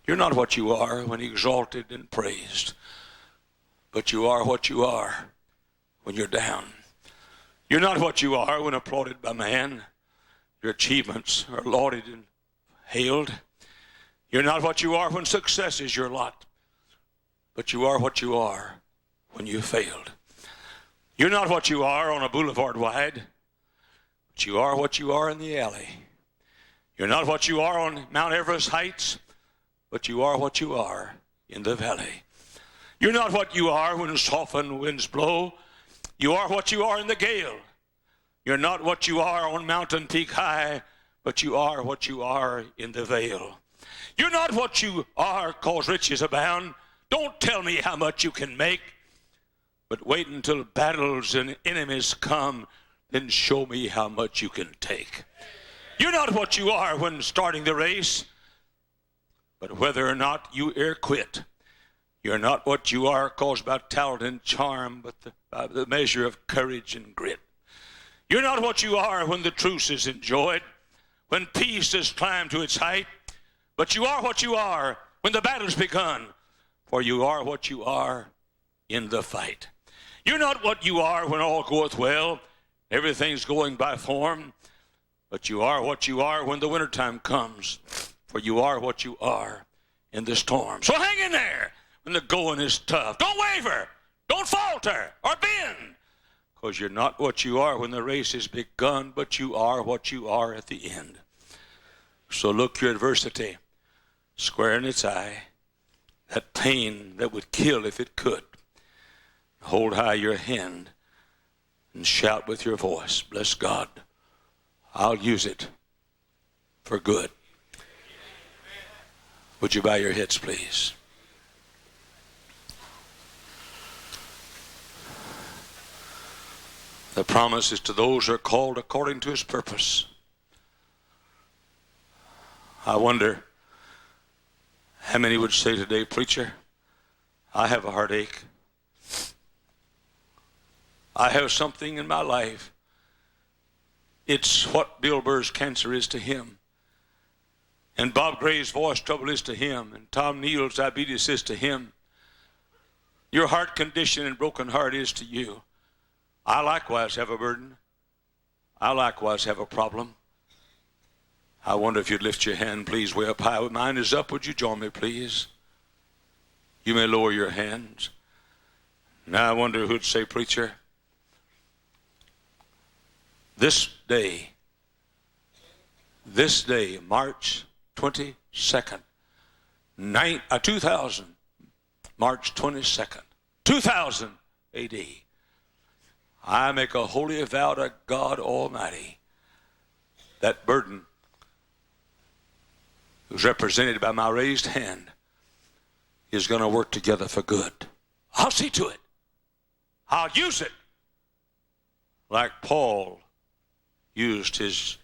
You're not what you are when exalted and praised, but you are what you are when you're down. You're not what you are when applauded by man. Your achievements are lauded and hailed. You're not what you are when success is your lot, but you are what you are when you failed. You're not what you are on a boulevard wide, but you are what you are in the alley. You're not what you are on Mount Everest heights, but you are what you are in the valley. You're not what you are when softened winds blow. You are what you are in the gale. You're not what you are on mountain peak high, but you are what you are in the vale. You're not what you are cause riches abound. Don't tell me how much you can make, but wait until battles and enemies come, then show me how much you can take. You're not what you are when starting the race, but whether or not you e'er quit. You're not what you are caused by talent and charm, but by the measure of courage and grit. You're not what you are when the truce is enjoyed, when peace has climbed to its height, but you are what you are when the battle's begun, for you are what you are in the fight. You're not what you are when all goeth well, everything's going by form, but you are what you are when the wintertime comes, for you are what you are in the storm. So hang in there when the going is tough. Don't waver, don't falter or bend, because you're not what you are when the race is begun, but you are what you are at the end. So look your adversity square in its eye, that pain that would kill if it could. Hold high your hand and shout with your voice, bless God, I'll use it for good. Would you bow your heads, please? The promise is to those who are called according to his purpose. I wonder how many would say today, preacher, I have a heartache. I have something in my life. It's what Bill Burr's cancer is to him. And Bob Gray's voice trouble is to him. And Tom Neal's diabetes is to him. Your heart condition and broken heart is to you. I likewise have a burden. I likewise have a problem. I wonder if you'd lift your hand, please, way up high. Mine is up. Would you join me, please? You may lower your hands. Now I wonder who'd say, preacher, this day, March 22nd, 2000, March 22nd, 2000 A.D., I make a holy vow to God Almighty, that burden, who who's represented by my raised hand, is going to work together for good. I'll see to it. I'll use it like Paul used his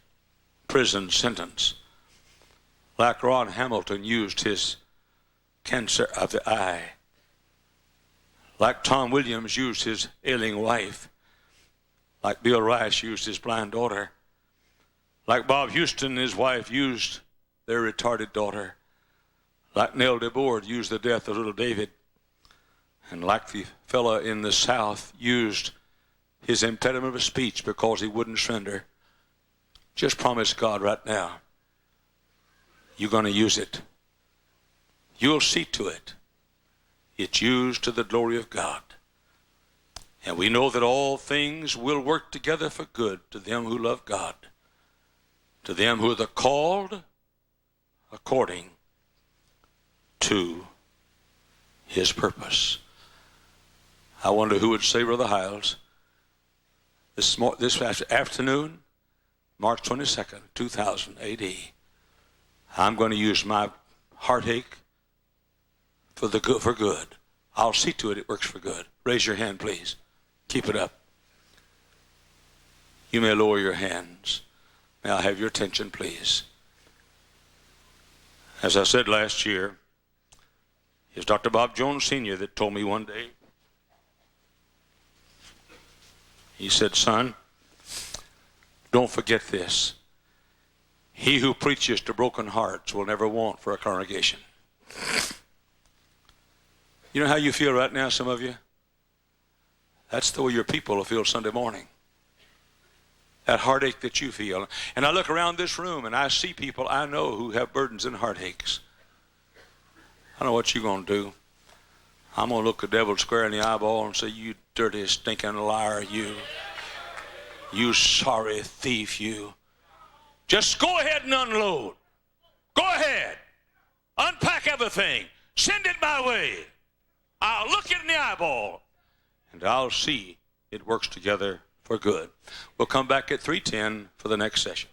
prison sentence, like Ron Hamilton used his cancer of the eye, like Tom Williams used his ailing wife, like Bill Rice used his blind daughter, like Bob Houston and his wife used their retarded daughter, like Nell DeBoard used the death of little David, and like the fella in the South used his impediment of speech because he wouldn't surrender. Just promise God right now, you're going to use it. You'll see to it. It's used to the glory of God. And we know that all things will work together for good to them who love God, to them who are the called according to his purpose. I wonder who would say, Brother Hyles, this afternoon, March 22nd, 2000 AD, I'm going to use my heartache for good. I'll see to it works for good. Raise your hand, please. Keep it up. You may lower your hands. May I have your attention, please? As I said last year, it was Dr. Bob Jones Sr. that told me one day, he said, son, don't forget this. He who preaches to broken hearts will never want for a congregation. You know how you feel right now, some of you? That's the way your people will feel Sunday morning. That heartache that you feel. And I look around this room and I see people I know who have burdens and heartaches. I know what you're going to do. I'm going to look the devil square in the eyeball and say, you dirty, stinking liar, you sorry thief, you. Just go ahead and unload. Go ahead. Unpack everything. Send it my way. I'll look it in the eyeball and I'll see it works together for good. We'll come back at 3:10 for the next session.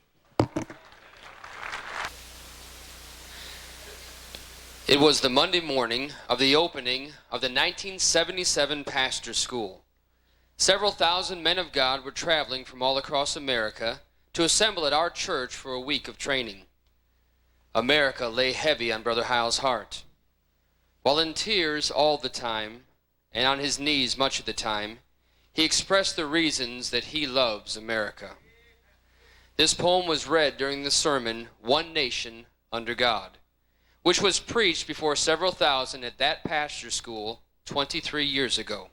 It was the Monday morning of the opening of the 1977 Pastor School. Several thousand men of God were traveling from all across America to assemble at our church for a week of training. America lay heavy on Brother Hyles' heart. While in tears all the time, and on his knees much of the time, he expressed the reasons that he loves America. This poem was read during the sermon, One Nation Under God, which was preached before several thousand at that pastor school 23 years ago.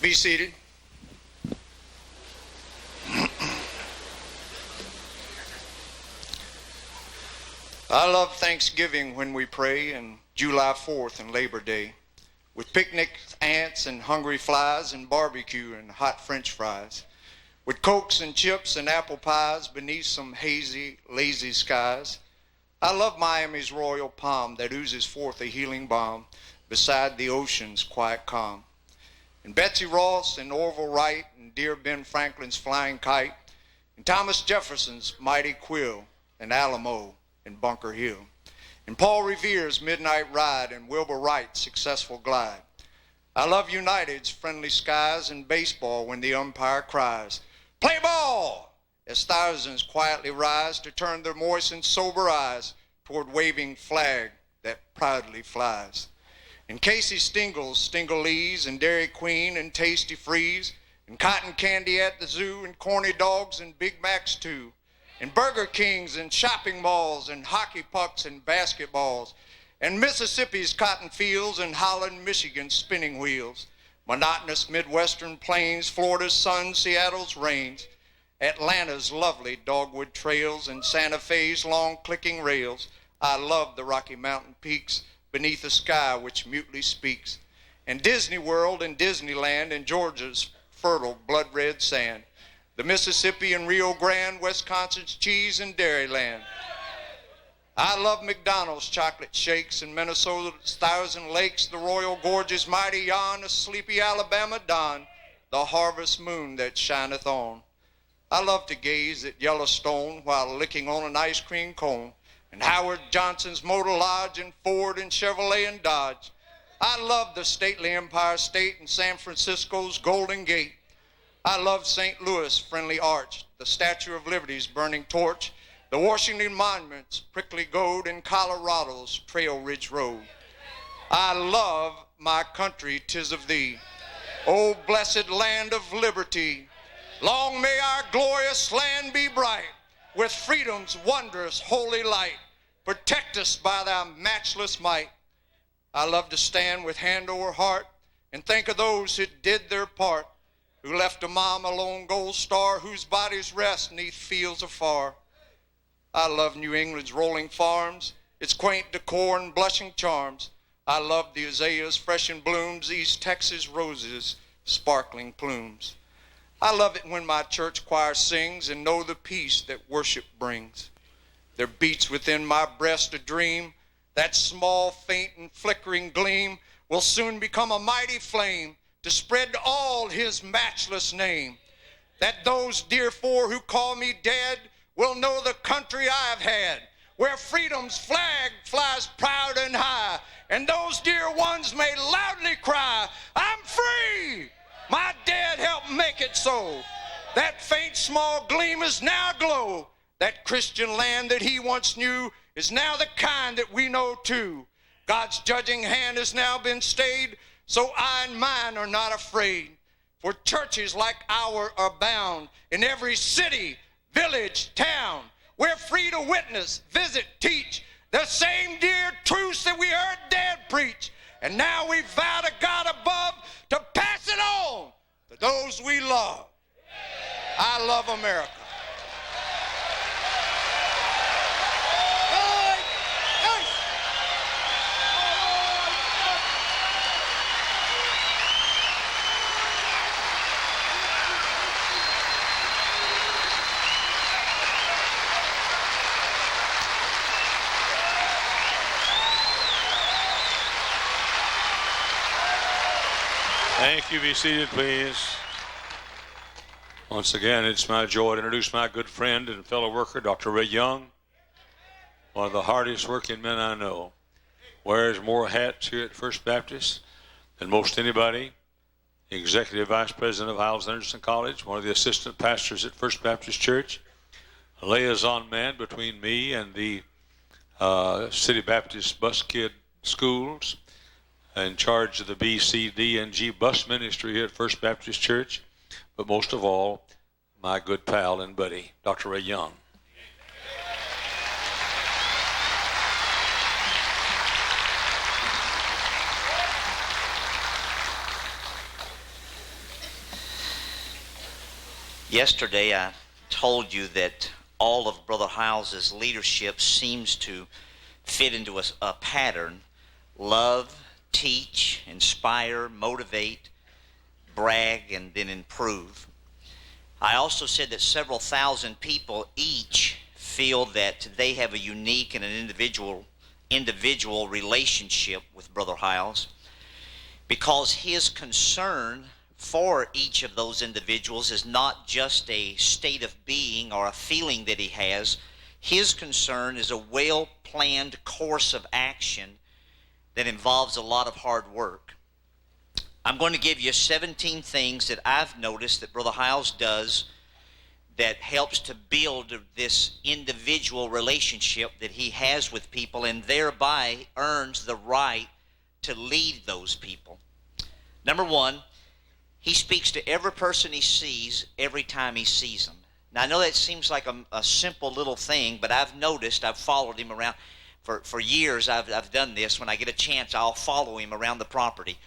Be seated. I love Thanksgiving when we pray, and July 4th and Labor Day, with picnics, ants, and hungry flies, and barbecue and hot French fries, with Cokes and chips and apple pies beneath some hazy, lazy skies. I love Miami's royal palm that oozes forth a healing balm beside the ocean's quiet calm. And Betsy Ross and Orville Wright and dear Ben Franklin's flying kite, and Thomas Jefferson's mighty quill, and Alamo and Bunker Hill, and Paul Revere's midnight ride and Wilbur Wright's successful glide. I love United's friendly skies and baseball when the umpire cries, "Play ball!" as thousands quietly rise to turn their moist and sober eyes toward waving flag that proudly flies. And Casey Stingle's Stingley's and Dairy Queen and Tasty Freeze and cotton candy at the zoo and corny dogs and Big Macs too, and Burger Kings and shopping malls and hockey pucks and basketballs, and Mississippi's cotton fields and Holland, Michigan's spinning wheels, monotonous Midwestern plains, Florida's sun, Seattle's rains, Atlanta's lovely dogwood trails, and Santa Fe's long clicking rails. I love the Rocky Mountain peaks beneath a sky which mutely speaks, and Disney World and Disneyland and Georgia's fertile blood-red sand, the Mississippi and Rio Grande, Wisconsin's cheese and dairyland. I love McDonald's chocolate shakes and Minnesota's thousand lakes, the Royal Gorge's mighty yon, the sleepy Alabama dawn, the harvest moon that shineth on. I love to gaze at Yellowstone while licking on an ice cream cone, and Howard Johnson's Motor Lodge and Ford and Chevrolet and Dodge. I love the stately Empire State and San Francisco's Golden Gate. I love St. Louis' friendly arch, the Statue of Liberty's burning torch, the Washington Monument's prickly gold, and Colorado's Trail Ridge Road. I love my country, 'tis of thee, O blessed land of liberty. Long may our glorious land be bright, with freedom's wondrous holy light. Protect us by thy matchless might. I love to stand with hand over heart and think of those who did their part, who left a mom a lone gold star, whose bodies rest neath fields afar. I love New England's rolling farms, its quaint decor and blushing charms. I love the azaleas fresh in blooms, East Texas roses sparkling plumes. I love it when my church choir sings and know the peace that worship brings. There beats within my breast a dream, that small, faint, and flickering gleam will soon become a mighty flame to spread all his matchless name. That those dear four who call me dead will know the country I've had, where freedom's flag flies proud and high, and those dear ones may loudly cry, I'm free! My dad helped make it so. That faint small gleam is now aglow. That Christian land that he once knew is now the kind that we know too. God's judging hand has now been stayed, so I and mine are not afraid. For churches like ours are bound in every city, village, town. We're free to witness, visit, teach the same dear truths that we heard Dad preach. And now we vow to God above to pass it on to those we love. I love America. Thank you. Be seated, please. Once again, it's my joy to introduce my good friend and fellow worker, Dr. Ray Young, one of the hardest working men I know. Wears more hats here at First Baptist than most anybody. Executive Vice President of Hyles Anderson College, one of the assistant pastors at First Baptist Church, a liaison man between me and the City Baptist Bus Kid Schools, in charge of the B, C, D, and G bus ministry here at First Baptist Church, but most of all, my good pal and buddy, Dr. Ray Young. Yesterday I told you that all of Brother Hyles' leadership seems to fit into a pattern: love, teach, inspire, motivate, brag, and then improve. I also said that several thousand people each feel that they have a unique and an individual relationship with Brother Hyles, because his concern for each of those individuals is not just a state of being or a feeling that he has. His concern is a well-planned course of action that involves a lot of hard work. I'm going to give you 17 things that I've noticed that Brother Hyles does that helps to build this individual relationship that he has with people, and thereby earns the right to lead those people. Number one, he speaks to every person he sees every time he sees them. Now, I know that seems like a simple little thing, but I've noticed, I've followed him around. For years, I've done this. When I get a chance, I'll follow him around the property.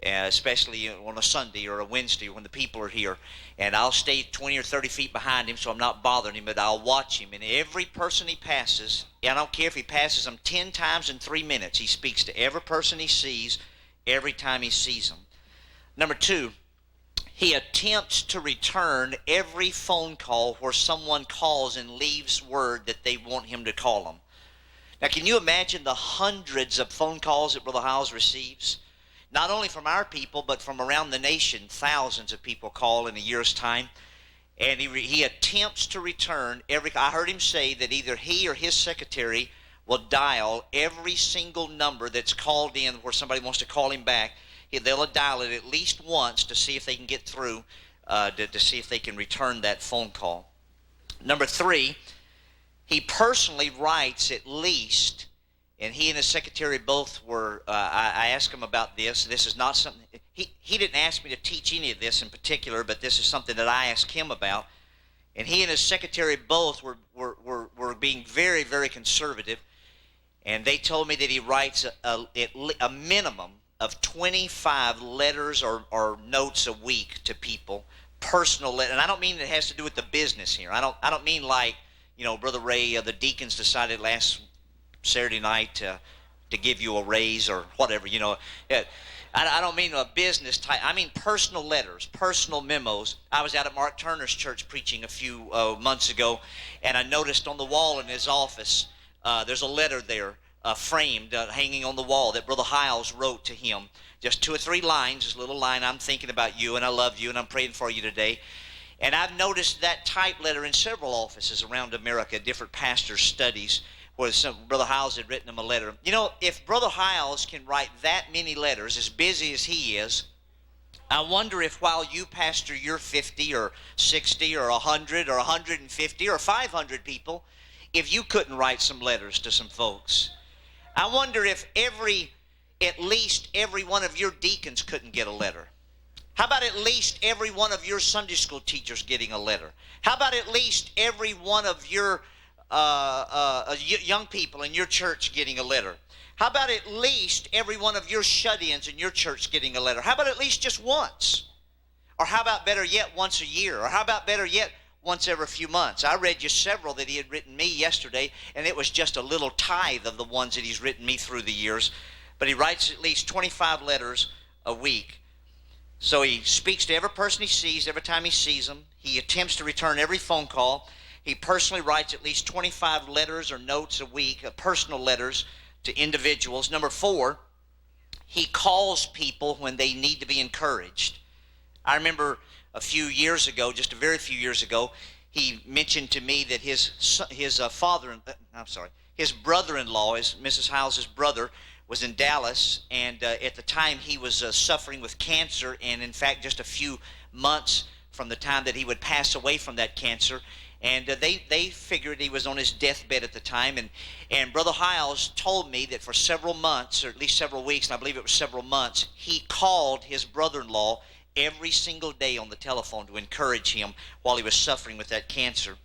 especially on a Sunday or a Wednesday when the people are here. And I'll stay 20 or 30 feet behind him so I'm not bothering him, but I'll watch him. And every person he passes, I don't care if he passes them 10 times in 3 minutes, he speaks to every person he sees every time he sees them. Number two, he attempts to return every phone call where someone calls and leaves word that they want him to call them. Now, can you imagine the hundreds of phone calls that Brother Hyles receives? Not only from our people, but from around the nation. Thousands of people call in a year's time. And he attempts to return every... I heard him say that either he or his secretary will dial every single number that's called in where somebody wants to call him back. They'll dial it at least once to see if they can get through, to see if they can return that phone call. Number three, he personally writes at least, and he and his secretary both were, I asked him about this. This is not something, he didn't ask me to teach any of this in particular, but this is something that I asked him about. And he and his secretary both were being very, very conservative. And they told me that he writes a minimum of 25 letters or notes a week to people, personal letters. And I don't mean it has to do with the business here. I don't mean like, Brother Ray, the deacons decided last Saturday night to give you a raise or whatever, I don't mean a business type. I mean personal letters, personal memos. I was out at Mark Turner's church preaching a few months ago, and I noticed on the wall in his office, there's a letter there framed, hanging on the wall that Brother Hyles wrote to him. Just 2 or 3 lines, just a little line, I'm thinking about you and I love you and I'm praying for you today. And I've noticed that type letter in several offices around America, different pastors' studies, where Brother Hyles had written them a letter. If Brother Hyles can write that many letters, as busy as he is, I wonder if while you pastor your 50 or 60 or 100 or 150 or 500 people, if you couldn't write some letters to some folks. I wonder if at least every one of your deacons couldn't get a letter. How about at least every one of your Sunday school teachers getting a letter? How about at least every one of your young people in your church getting a letter? How about at least every one of your shut-ins in your church getting a letter? How about at least just once? Or how about better yet, once a year? Or how about better yet, once every few months? I read you several that he had written me yesterday, and it was just a little tithe of the ones that he's written me through the years. But he writes at least 25 letters a week. So he speaks to every person he sees every time he sees them. He attempts to return every phone call. He personally writes at least 25 letters or notes a week, personal letters to individuals. Number 4, he calls people when they need to be encouraged. I remember a few years ago, just a very few years ago, he mentioned to me that his brother-in-law, Mrs. Hyles' brother, was in Dallas, and at the time he was suffering with cancer, and in fact just a few months from the time that he would pass away from that cancer. And they figured he was on his deathbed at the time, and Brother Hyles told me that for several months, or at least several weeks, and I believe it was several months, he called his brother-in-law every single day on the telephone to encourage him while he was suffering with that cancer.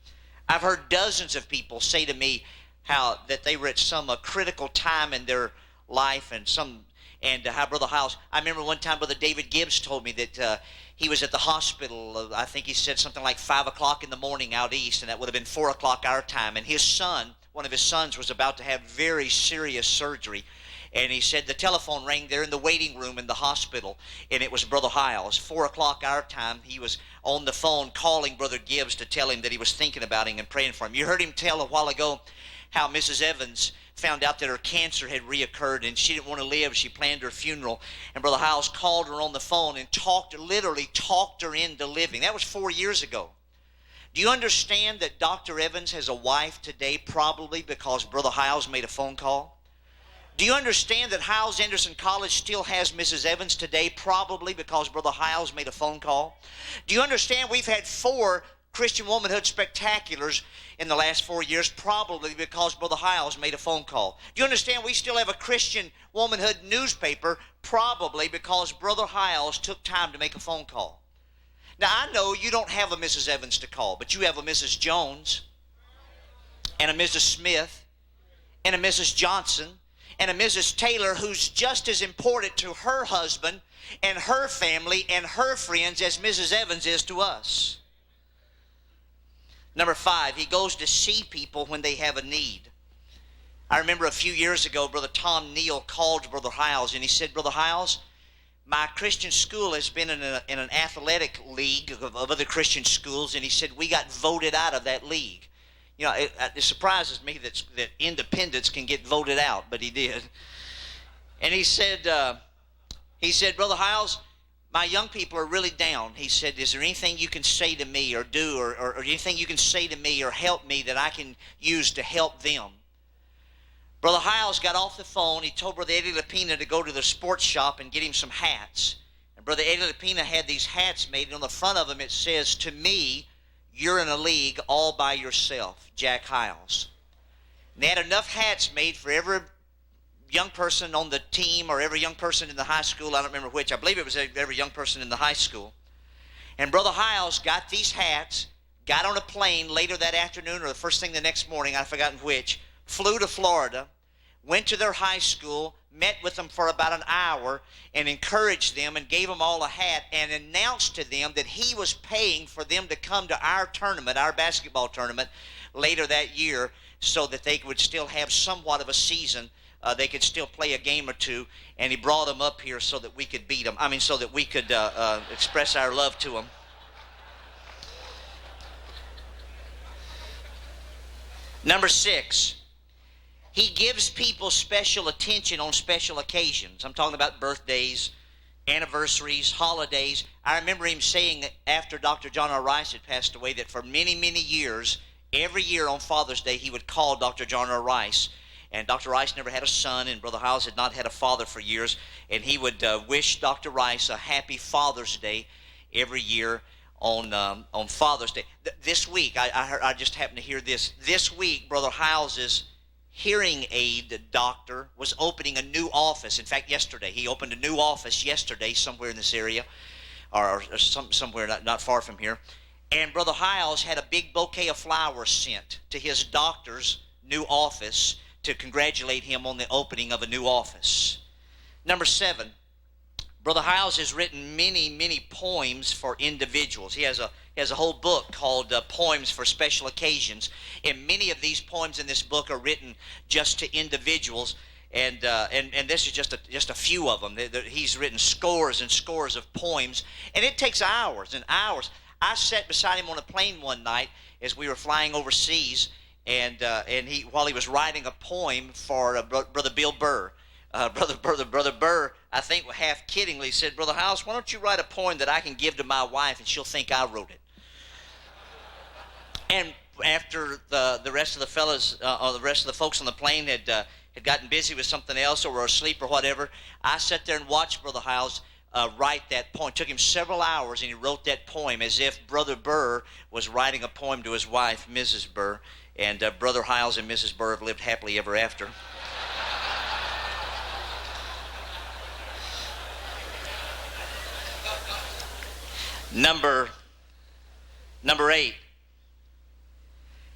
I've heard dozens of people say to me how that they were at some critical time in their life, and how Brother Hyles, I remember one time Brother David Gibbs told me that he was at the hospital, I think he said something like 5 o'clock in the morning out east, and that would have been 4 o'clock our time, and his son, one of his sons, was about to have very serious surgery. And he said the telephone rang there in the waiting room in the hospital, and it was Brother Hyles. 4 o'clock our time, he was on the phone calling Brother Gibbs to tell him that he was thinking about him and praying for him. You heard him tell a while ago how Mrs. Evans found out that her cancer had reoccurred and she didn't want to live. She planned her funeral, and Brother Hyles called her on the phone and literally talked her into living. That was 4 years ago. Do you understand that Dr. Evans has a wife today probably because Brother Hyles made a phone call? Do you understand that Hyles Anderson College still has Mrs. Evans today probably because Brother Hyles made a phone call? Do you understand we've had 4 Christian Womanhood Spectaculars in the last 4 years probably because Brother Hyles made a phone call? Do you understand we still have a Christian Womanhood newspaper probably because Brother Hyles took time to make a phone call? Now, I know you don't have a Mrs. Evans to call, but you have a Mrs. Jones and a Mrs. Smith and a Mrs. Johnson and a Mrs. Taylor who's just as important to her husband and her family and her friends as Mrs. Evans is to us. Number 5, he goes to see people when they have a need. I remember a few years ago, Brother Tom Neal called Brother Hyles, and he said, Brother Hyles, my Christian school has been in an athletic league of other Christian schools, and he said, we got voted out of that league. You know, it surprises me that independents can get voted out, but he did. And he said, Brother Hyles, my young people are really down. He said, is there anything you can say to me or do or anything you can say to me or help me that I can use to help them? Brother Hyles got off the phone. He told Brother Eddie Lapina to go to the sports shop and get him some hats. And Brother Eddie Lapina had these hats made, and on the front of them it says, to me, you're in a league all by yourself, Jack Hyles. And they had enough hats made for every young person on the team or every young person in the high school. I don't remember which. I believe it was every young person in the high school. And Brother Hyles got these hats, got on a plane later that afternoon or the first thing the next morning, I've forgotten which, flew to Florida, went to their high school, met with them for about an hour, and encouraged them and gave them all a hat and announced to them that he was paying for them to come to our tournament, our basketball tournament, later that year so that they would still have somewhat of a season. They could still play a game or two, and he brought them up here so that we could beat them. So that we could express our love to them. Number 6. He gives people special attention on special occasions. I'm talking about birthdays, anniversaries, holidays. I remember him saying that after Dr. John R. Rice had passed away that for many, many years, every year on Father's Day, he would call Dr. John R. Rice. And Dr. Rice never had a son, and Brother Hyles had not had a father for years. And he would wish Dr. Rice a happy Father's Day every year on Father's Day. This week, I just happened to hear this. This week, Brother Hyles's hearing aid doctor was opening a new office. In fact, yesterday. He opened a new office yesterday somewhere in this area, or somewhere not far from here. And Brother Hyles had a big bouquet of flowers sent to his doctor's new office to congratulate him on the opening of a new office. Number 7, Brother Hyles has written many, many poems for individuals. He has a whole book called Poems for Special Occasions, and many of these poems in this book are written just to individuals, and this is just a few of them. He's written scores and scores of poems, and it takes hours and hours. I sat beside him on a plane one night as we were flying overseas, and he, while he was writing a poem for Brother Bill Burr, Brother Burr, I think half kiddingly said, Brother Hyles, why don't you write a poem that I can give to my wife and she'll think I wrote it? And after the rest of the fellas, or the rest of the folks on the plane had gotten busy with something else or were asleep or whatever, I sat there and watched Brother Hyles write that poem. It took him several hours, and he wrote that poem as if Brother Burr was writing a poem to his wife, Mrs. Burr. And Brother Hyles and Mrs. Burr have lived happily ever after. Number 8.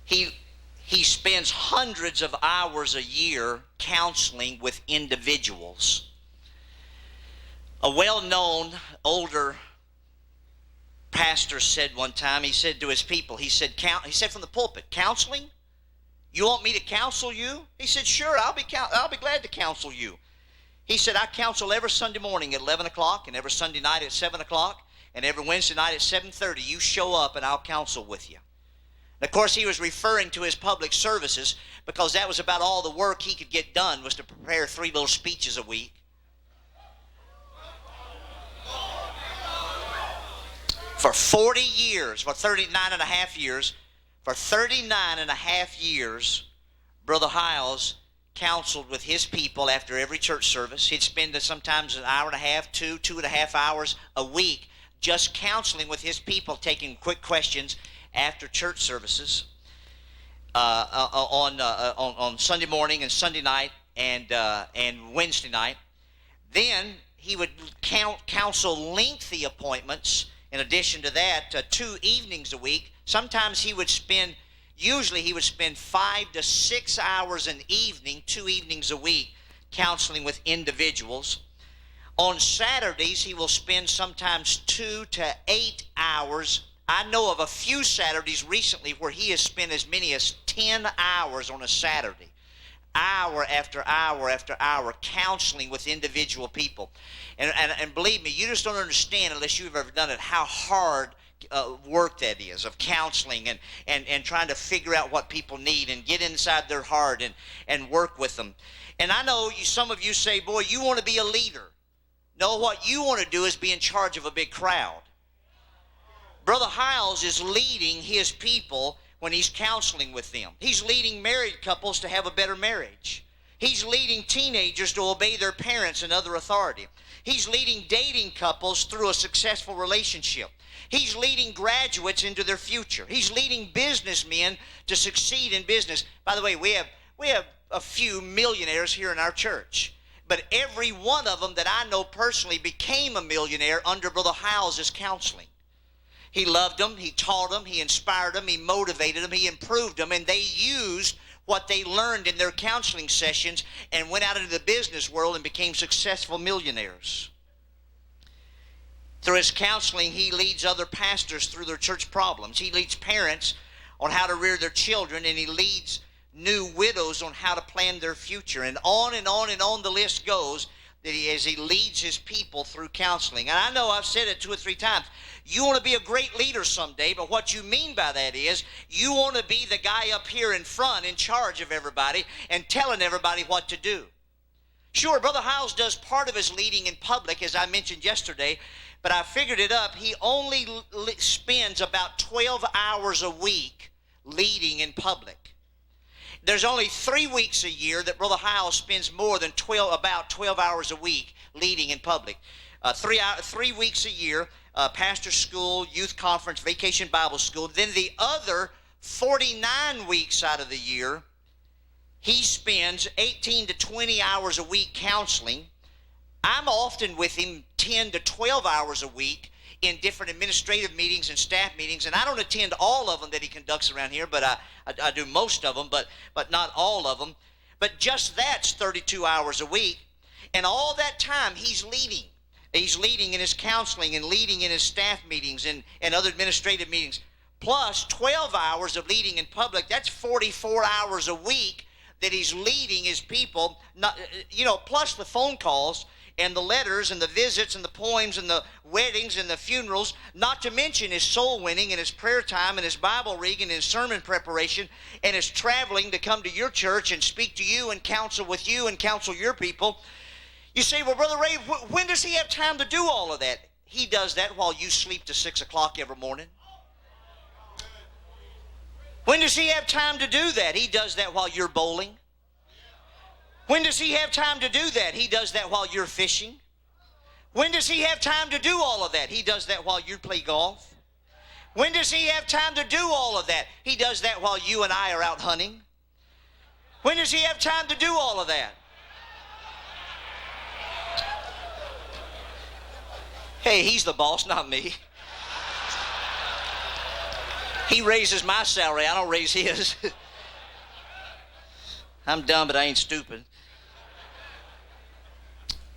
He spends hundreds of hours a year counseling with individuals. A well-known older pastor said one time, he said to his people, he said from the pulpit, counseling? You want me to counsel you? He said, sure, I'll be glad to counsel you. He said, I counsel every Sunday morning at 11 o'clock and every Sunday night at 7 o'clock and every Wednesday night at 7:30. You show up and I'll counsel with you. And of course, he was referring to his public services because that was about all the work he could get done, was to prepare 3 little speeches a week. For 40 years, for 39 and a half years, Brother Hyles counseled with his people after every church service. He'd spend sometimes an hour and a half, 2.5 hours a week just counseling with his people, taking quick questions after church services on Sunday morning and Sunday night and Wednesday night. Then he would counsel lengthy appointments. In addition to that, 2 evenings a week. Sometimes usually he would spend 5 to 6 hours an evening, 2 evenings a week, counseling with individuals. On Saturdays, he will spend sometimes 2 to 8 hours. I know of a few Saturdays recently where he has spent as many as 10 hours on a Saturday, hour after hour after hour, counseling with individual people. And believe me, you just don't understand unless you've ever done it how hard work that is of counseling and trying to figure out what people need and get inside their heart and work with them. And I know some of you say, boy, you want to be a leader. No, what you want to do is be in charge of a big crowd. Brother Hyles is leading his people when he's counseling with them. He's leading married couples to have a better marriage. He's leading teenagers to obey their parents and other authority. He's leading dating couples through a successful relationship. He's leading graduates into their future. He's leading businessmen to succeed in business. By the way, we have a few millionaires here in our church. But every one of them that I know personally became a millionaire under Brother Hyles' counseling. He loved them, he taught them, he inspired them, he motivated them, he improved them, and they used what they learned in their counseling sessions and went out into the business world and became successful millionaires. Through his counseling, he leads other pastors through their church problems. He leads parents on how to rear their children, and he leads new widows on how to plan their future. And on and on and on the list goes as he leads his people through counseling. And I know I've said it 2 or 3 times. You want to be a great leader someday, but what you mean by that is you want to be the guy up here in front in charge of everybody and telling everybody what to do. Sure, Brother Hyles does part of his leading in public, as I mentioned yesterday, but I figured it up. He only spends about 12 hours a week leading in public. There's only 3 weeks a year that Brother Hyles spends more than about 12 hours a week leading in public. 3 weeks a year, pastor school, youth conference, vacation Bible school. Then the other 49 weeks out of the year, he spends 18 to 20 hours a week counseling. I'm often with him 10 to 12 hours a week in different administrative meetings and staff meetings, and I don't attend all of them that he conducts around here, but I do most of them, but not all of them. But just that's 32 hours a week, and all that time he's leading. He's leading in his counseling and leading in his staff meetings and other administrative meetings. Plus 12 hours of leading in public, that's 44 hours a week that he's leading his people, plus the phone calls and the letters and the visits and the poems and the weddings and the funerals, not to mention his soul winning and his prayer time and his Bible reading and his sermon preparation and his traveling to come to your church and speak to you and counsel with you and counsel your people. You say, well, Brother Ray, when does he have time to do all of that? He does that while you sleep to 6 o'clock every morning. When does he have time to do that? He does that while you're bowling. When does he have time to do that? He does that while you're fishing. When does he have time to do all of that? He does that while you play golf. When does he have time to do all of that? He does that while you and I are out hunting. When does he have time to do all of that? Hey, he's the boss, not me. He raises my salary, I don't raise his. I'm dumb, but I ain't stupid.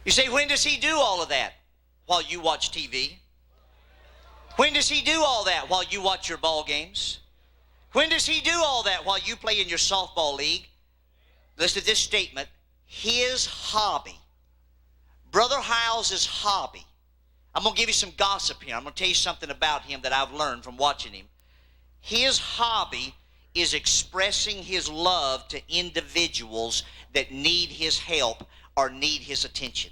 You say, when does he do all of that? While you watch TV. When does he do all that? While you watch your ball games. When does he do all that? While you play in your softball league. Listen to this statement. His hobby, Brother Hyles' hobby. I'm going to give you some gossip here. I'm going to tell you something about him that I've learned from watching him. His hobby is expressing his love to individuals that need his help or need his attention.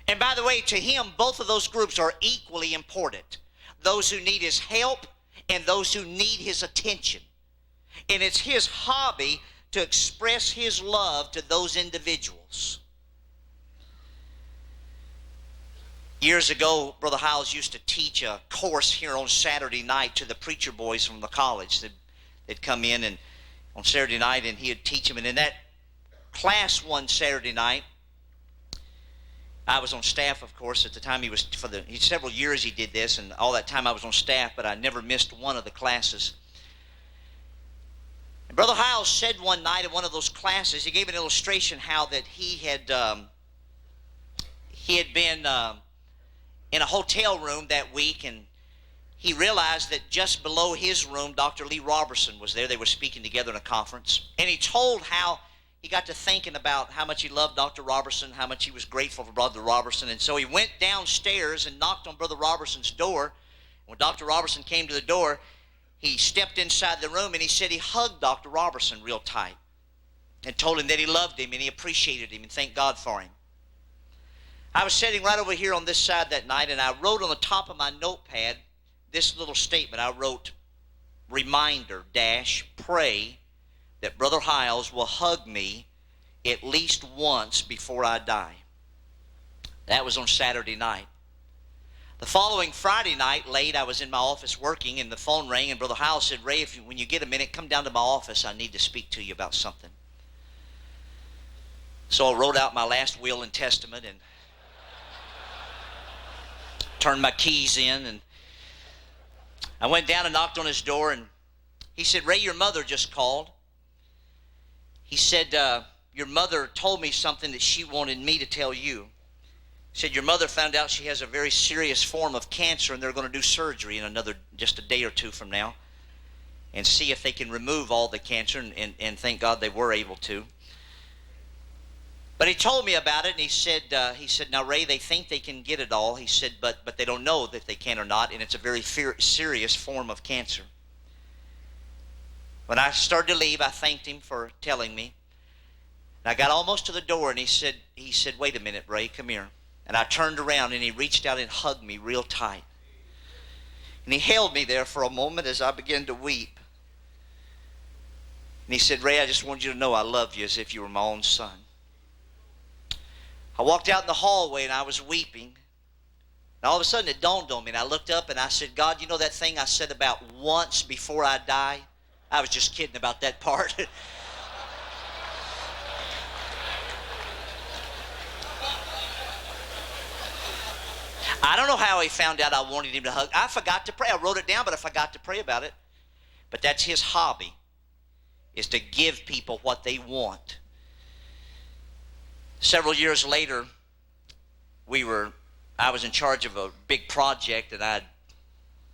And by the way, to him, both of those groups are equally important. Those who need his help and those who need his attention. And it's his hobby to express his love to those individuals. Years ago, Brother Hyles used to teach a course here on Saturday night to the preacher boys from the college. They'd come in and on Saturday night, and he'd teach them. And in that class one Saturday night, I was on staff, of course. At the time, several years he did this, and all that time I was on staff, but I never missed one of the classes. And Brother Hyles said one night in one of those classes, he gave an illustration how that he had been in a hotel room that week, and he realized that just below his room, Dr. Lee Robertson was there. They were speaking together in a conference. And he told how he got to thinking about how much he loved Dr. Robertson, how much he was grateful for Brother Robertson. And so he went downstairs and knocked on Brother Robertson's door. When Dr. Robertson came to the door, he stepped inside the room and he said he hugged Dr. Robertson real tight and told him that he loved him and he appreciated him and thanked God for him. I was sitting right over here on this side that night, and I wrote on the top of my notepad this little statement. I wrote, reminder dash pray that Brother Hyles will hug me at least once before I die. That was on Saturday night. The following Friday night, late, I was in my office working, and the phone rang, and Brother Hyles said, Ray, when you get a minute, come down to my office. I need to speak to you about something. So I wrote out my last will and testament and turned my keys in, and I went down and knocked on his door, and he said, Ray, your mother just called. He said, your mother told me something that she wanted me to tell you. He said, your mother found out she has a very serious form of cancer, and they're going to do surgery in just a day or two from now and see if they can remove all the cancer, and thank God they were able to. But he told me about it, and he said, now, Ray, they think they can get it all. He said, but they don't know if they can or not, and it's a very serious form of cancer. When I started to leave, I thanked him for telling me. And I got almost to the door, and he said, wait a minute, Ray, come here. And I turned around, and he reached out and hugged me real tight. And he held me there for a moment as I began to weep. And he said, Ray, I just wanted you to know I love you as if you were my own son. I walked out in the hallway and I was weeping. And all of a sudden it dawned on me, and I looked up and I said, God, you know that thing I said about once before I die? I was just kidding about that part. I don't know how he found out I wanted him to hug. I forgot to pray. I wrote it down, but I forgot to pray about it. But that's his hobby, is to give people what they want. Several years later, I was in charge of a big project that I'd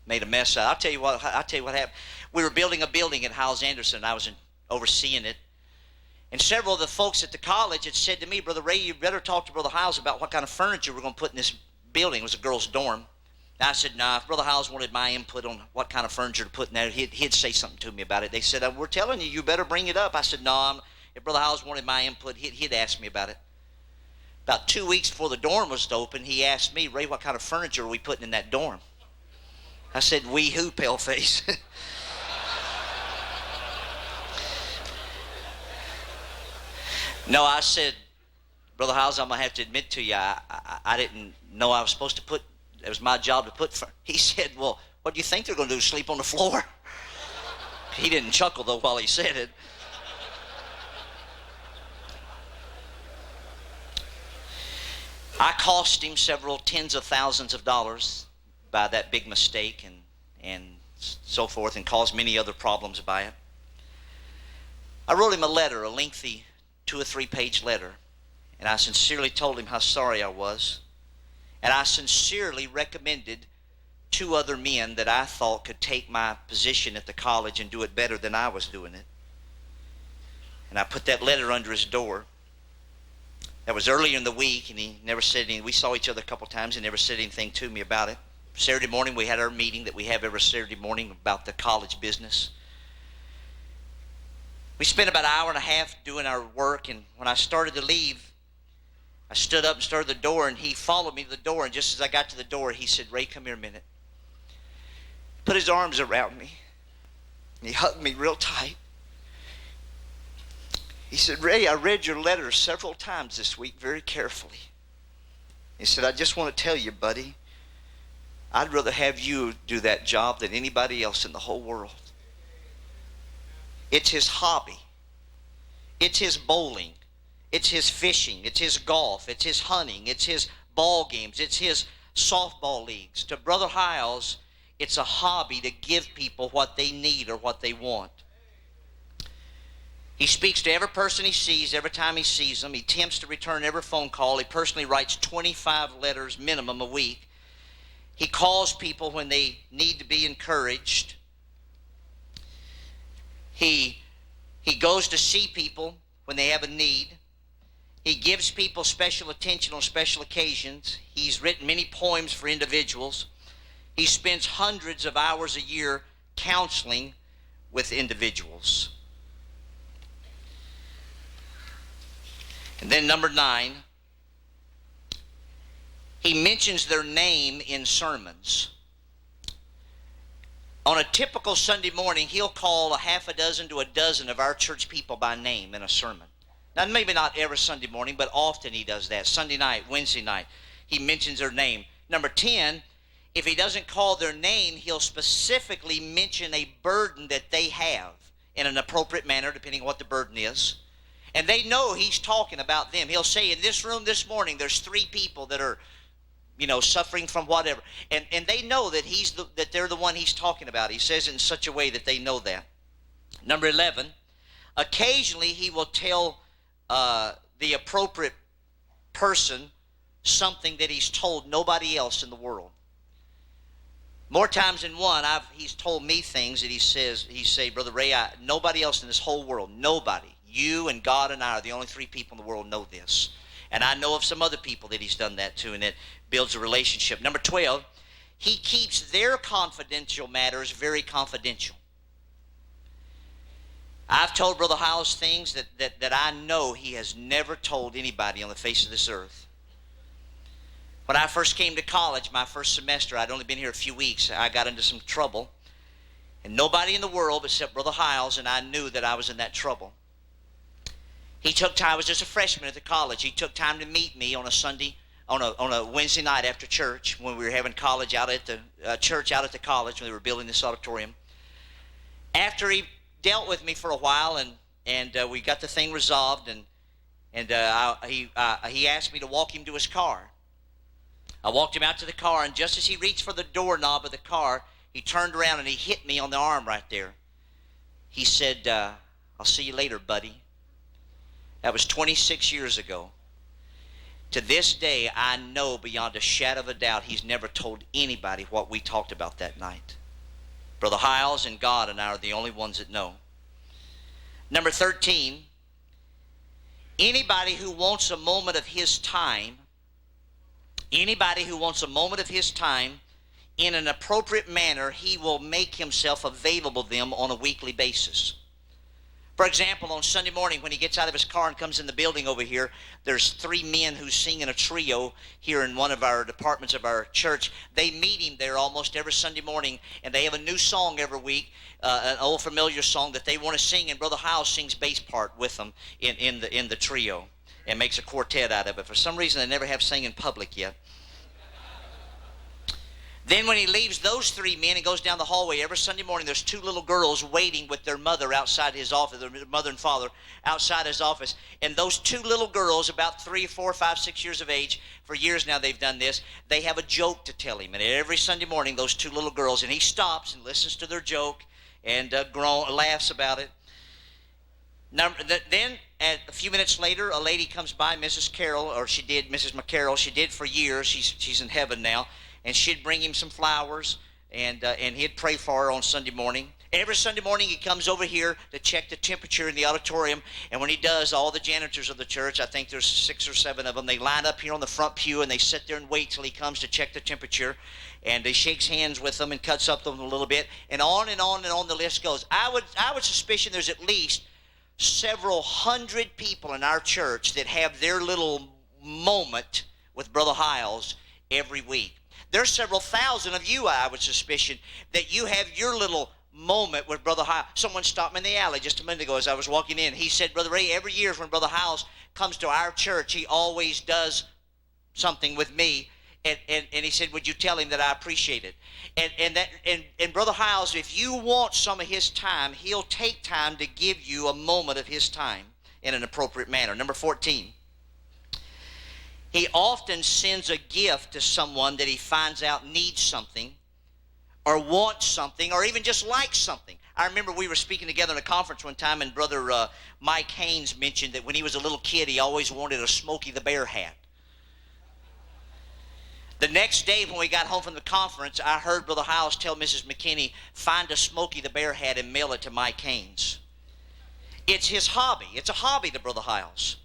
made a mess of. I'll tell you what happened. We were building a building at Hyles Anderson. I was overseeing it. And several of the folks at the college had said to me, Brother Ray, you better talk to Brother Hyles about what kind of furniture we're going to put in this building. It was a girls' dorm. And I said, nah, if Brother Hyles wanted my input on what kind of furniture to put in there, he'd say something to me about it. They said, we're telling you, you better bring it up. I said, no, if Brother Hyles wanted my input, he'd ask me about it. About 2 weeks before the dorm was to open, he asked me, Ray, what kind of furniture are we putting in that dorm? I said, we who, paleface? No, I said, Brother Hyles, I'm going to have to admit to you, I didn't know I was supposed to put, it was my job to put. He said, well, what do you think they're going to do, sleep on the floor? He didn't chuckle, though, while he said it. I cost him several tens of thousands of dollars by that big mistake and so forth, and caused many other problems by it. I wrote him a letter, a lengthy 2 or 3 page letter, and I sincerely told him how sorry I was, and I sincerely recommended 2 other men that I thought could take my position at the college and do it better than I was doing it. And I put that letter under his door. That was earlier in the week, and he never said anything. We saw each other a couple times and never said anything to me about it. Saturday morning, we had our meeting that we have every Saturday morning about the college business. We spent about an hour and a half doing our work, and when I started to leave, I stood up and started the door, and he followed me to the door, and just as I got to the door, he said, Ray, come here a minute. Put his arms around me, and he hugged me real tight. He said, Ray, I read your letter several times this week very carefully. He said, I just want to tell you, buddy, I'd rather have you do that job than anybody else in the whole world. It's his hobby. It's his bowling. It's his fishing. It's his golf. It's his hunting. It's his ball games. It's his softball leagues. To Brother Hyles, it's a hobby to give people what they need or what they want. He speaks to every person he sees every time he sees them. He attempts to return every phone call. He personally writes 25 letters minimum a week. He calls people when they need to be encouraged. He goes to see people when they have a need. He gives people special attention on special occasions. He's written many poems for individuals. He spends hundreds of hours a year counseling with individuals. And then number 9, he mentions their name in sermons. On a typical Sunday morning, he'll call a half a dozen to a dozen of our church people by name in a sermon. Now, maybe not every Sunday morning, but often he does that. Sunday night, Wednesday night, he mentions their name. Number 10, if he doesn't call their name, he'll specifically mention a burden that they have in an appropriate manner, depending on what the burden is. And they know he's talking about them. He'll say, in this room this morning, there's 3 people that are, suffering from whatever. And they know that that they're the one he's talking about. He says it in such a way that they know that. Number 11, occasionally he will tell the appropriate person something that he's told nobody else in the world. More times than one, he's told me things that he say, Brother Ray, nobody else in this whole world, nobody. You and God and I are the only 3 people in the world know this. And I know of some other people that he's done that to, and it builds a relationship. Number 12, he keeps their confidential matters very confidential. I've told Brother Hyles things that I know he has never told anybody on the face of this earth. When I first came to college, my first semester, I'd only been here a few weeks, I got into some trouble. And nobody in the world except Brother Hyles and I knew that I was in that trouble. He took time, I was just a freshman at the college. He took time to meet me on a Wednesday night after church when we were having college out at the church out at the college when they were building this auditorium. After he dealt with me for a while and we got the thing resolved and he asked me to walk him to his car. I walked him out to the car, and just as he reached for the doorknob of the car, he turned around and he hit me on the arm right there. He said, I'll see you later, buddy. That was 26 years ago. To this day, I know beyond a shadow of a doubt he's never told anybody what we talked about that night. Brother Hyles and God and I are the only ones that know. Number 13, anybody who wants a moment of his time, in an appropriate manner, he will make himself available to them on a weekly basis. For example, on Sunday morning when he gets out of his car and comes in the building over here, there's 3 men who sing in a trio here in one of our departments of our church. They meet him there almost every Sunday morning, and they have a new song every week, an old familiar song that they want to sing, and Brother Hyles sings bass part with them in the trio and makes a quartet out of it. For some reason, they never have sang in public yet. Then when he leaves those 3 men and goes down the hallway every Sunday morning, there's 2 little girls waiting with their mother outside his office, their mother and father outside his office. And those 2 little girls, about 3, 4, 5, 6 years of age, for years now they've done this, they have a joke to tell him. And every Sunday morning, those 2 little girls, and he stops and listens to their joke and laughs about it. Then, a few minutes later, a lady comes by, Mrs. McCarroll. She did for years. She's in heaven now. And she'd bring him some flowers, and he'd pray for her on Sunday morning. Every Sunday morning he comes over here to check the temperature in the auditorium, and when he does, all the janitors of the church, I think there's 6 or 7 of them, they line up here on the front pew, and they sit there and wait till he comes to check the temperature, and he shakes hands with them and cuts up them a little bit, and on and on and on the list goes. I would suspicion there's at least several hundred people in our church that have their little moment with Brother Hyles every week. There's several thousand of you, I would suspicion, that you have your little moment with Brother Hyles. Someone stopped me in the alley just a minute ago as I was walking in. He said, Brother Ray, every year when Brother Hyles comes to our church, he always does something with me. And he said, would you tell him that I appreciate it? And Brother Hyles, if you want some of his time, he'll take time to give you a moment of his time in an appropriate manner. Number 14. He often sends a gift to someone that he finds out needs something or wants something or even just likes something. I remember we were speaking together in a conference one time, and Brother Mike Haynes mentioned that when he was a little kid, he always wanted a Smokey the Bear hat. The next day when we got home from the conference, I heard Brother Hyles tell Mrs. McKinney, find a Smokey the Bear hat and mail it to Mike Haynes. It's his hobby. It's a hobby to Brother Hyles.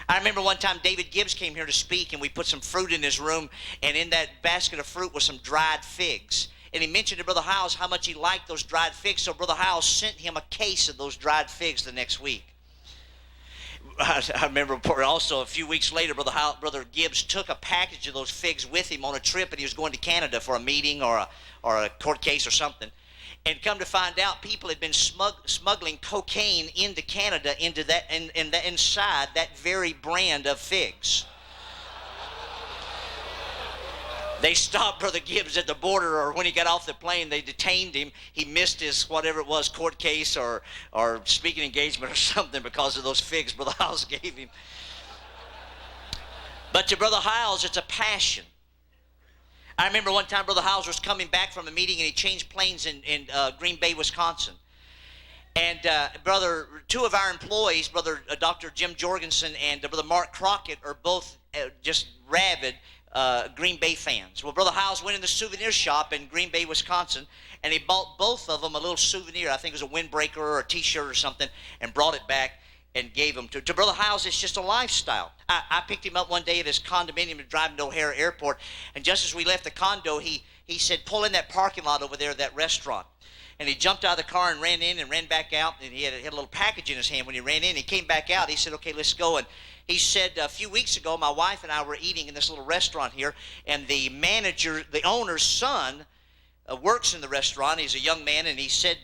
I remember one time David Gibbs came here to speak, and we put some fruit in his room, and in that basket of fruit was some dried figs. And he mentioned to Brother Hyles how much he liked those dried figs, so Brother Hyles sent him a case of those dried figs the next week. I remember also a few weeks later, Brother Gibbs took a package of those figs with him on a trip, and he was going to Canada for a meeting or a court case or something. And come to find out, people had been smuggling cocaine into Canada, inside that very brand of figs. They stopped Brother Gibbs at the border, or when he got off the plane, they detained him. He missed his whatever it was, court case or speaking engagement or something because of those figs Brother Hyles gave him. But to Brother Hyles, it's a passion. I remember one time Brother Hyles was coming back from a meeting, and he changed planes in Green Bay, Wisconsin. And two of our employees, Brother Dr. Jim Jorgensen and Brother Mark Crockett, are both just rabid Green Bay fans. Well, Brother Hyles went in the souvenir shop in Green Bay, Wisconsin, and he bought both of them a little souvenir. I think it was a windbreaker or a T-shirt or something, and brought it back and gave them to Brother Hyles. It's just a lifestyle. I picked him up one day at his condominium and driving to O'Hare Airport, and just as we left the condo, he said, pull in that parking lot over there, that restaurant. And he jumped out of the car and ran in and ran back out, and he had a little package in his hand when he ran in. He came back out. He said, okay, let's go. And he said, a few weeks ago, my wife and I were eating in this little restaurant here, and the manager, the owner's son, works in the restaurant. He's a young man, and he said,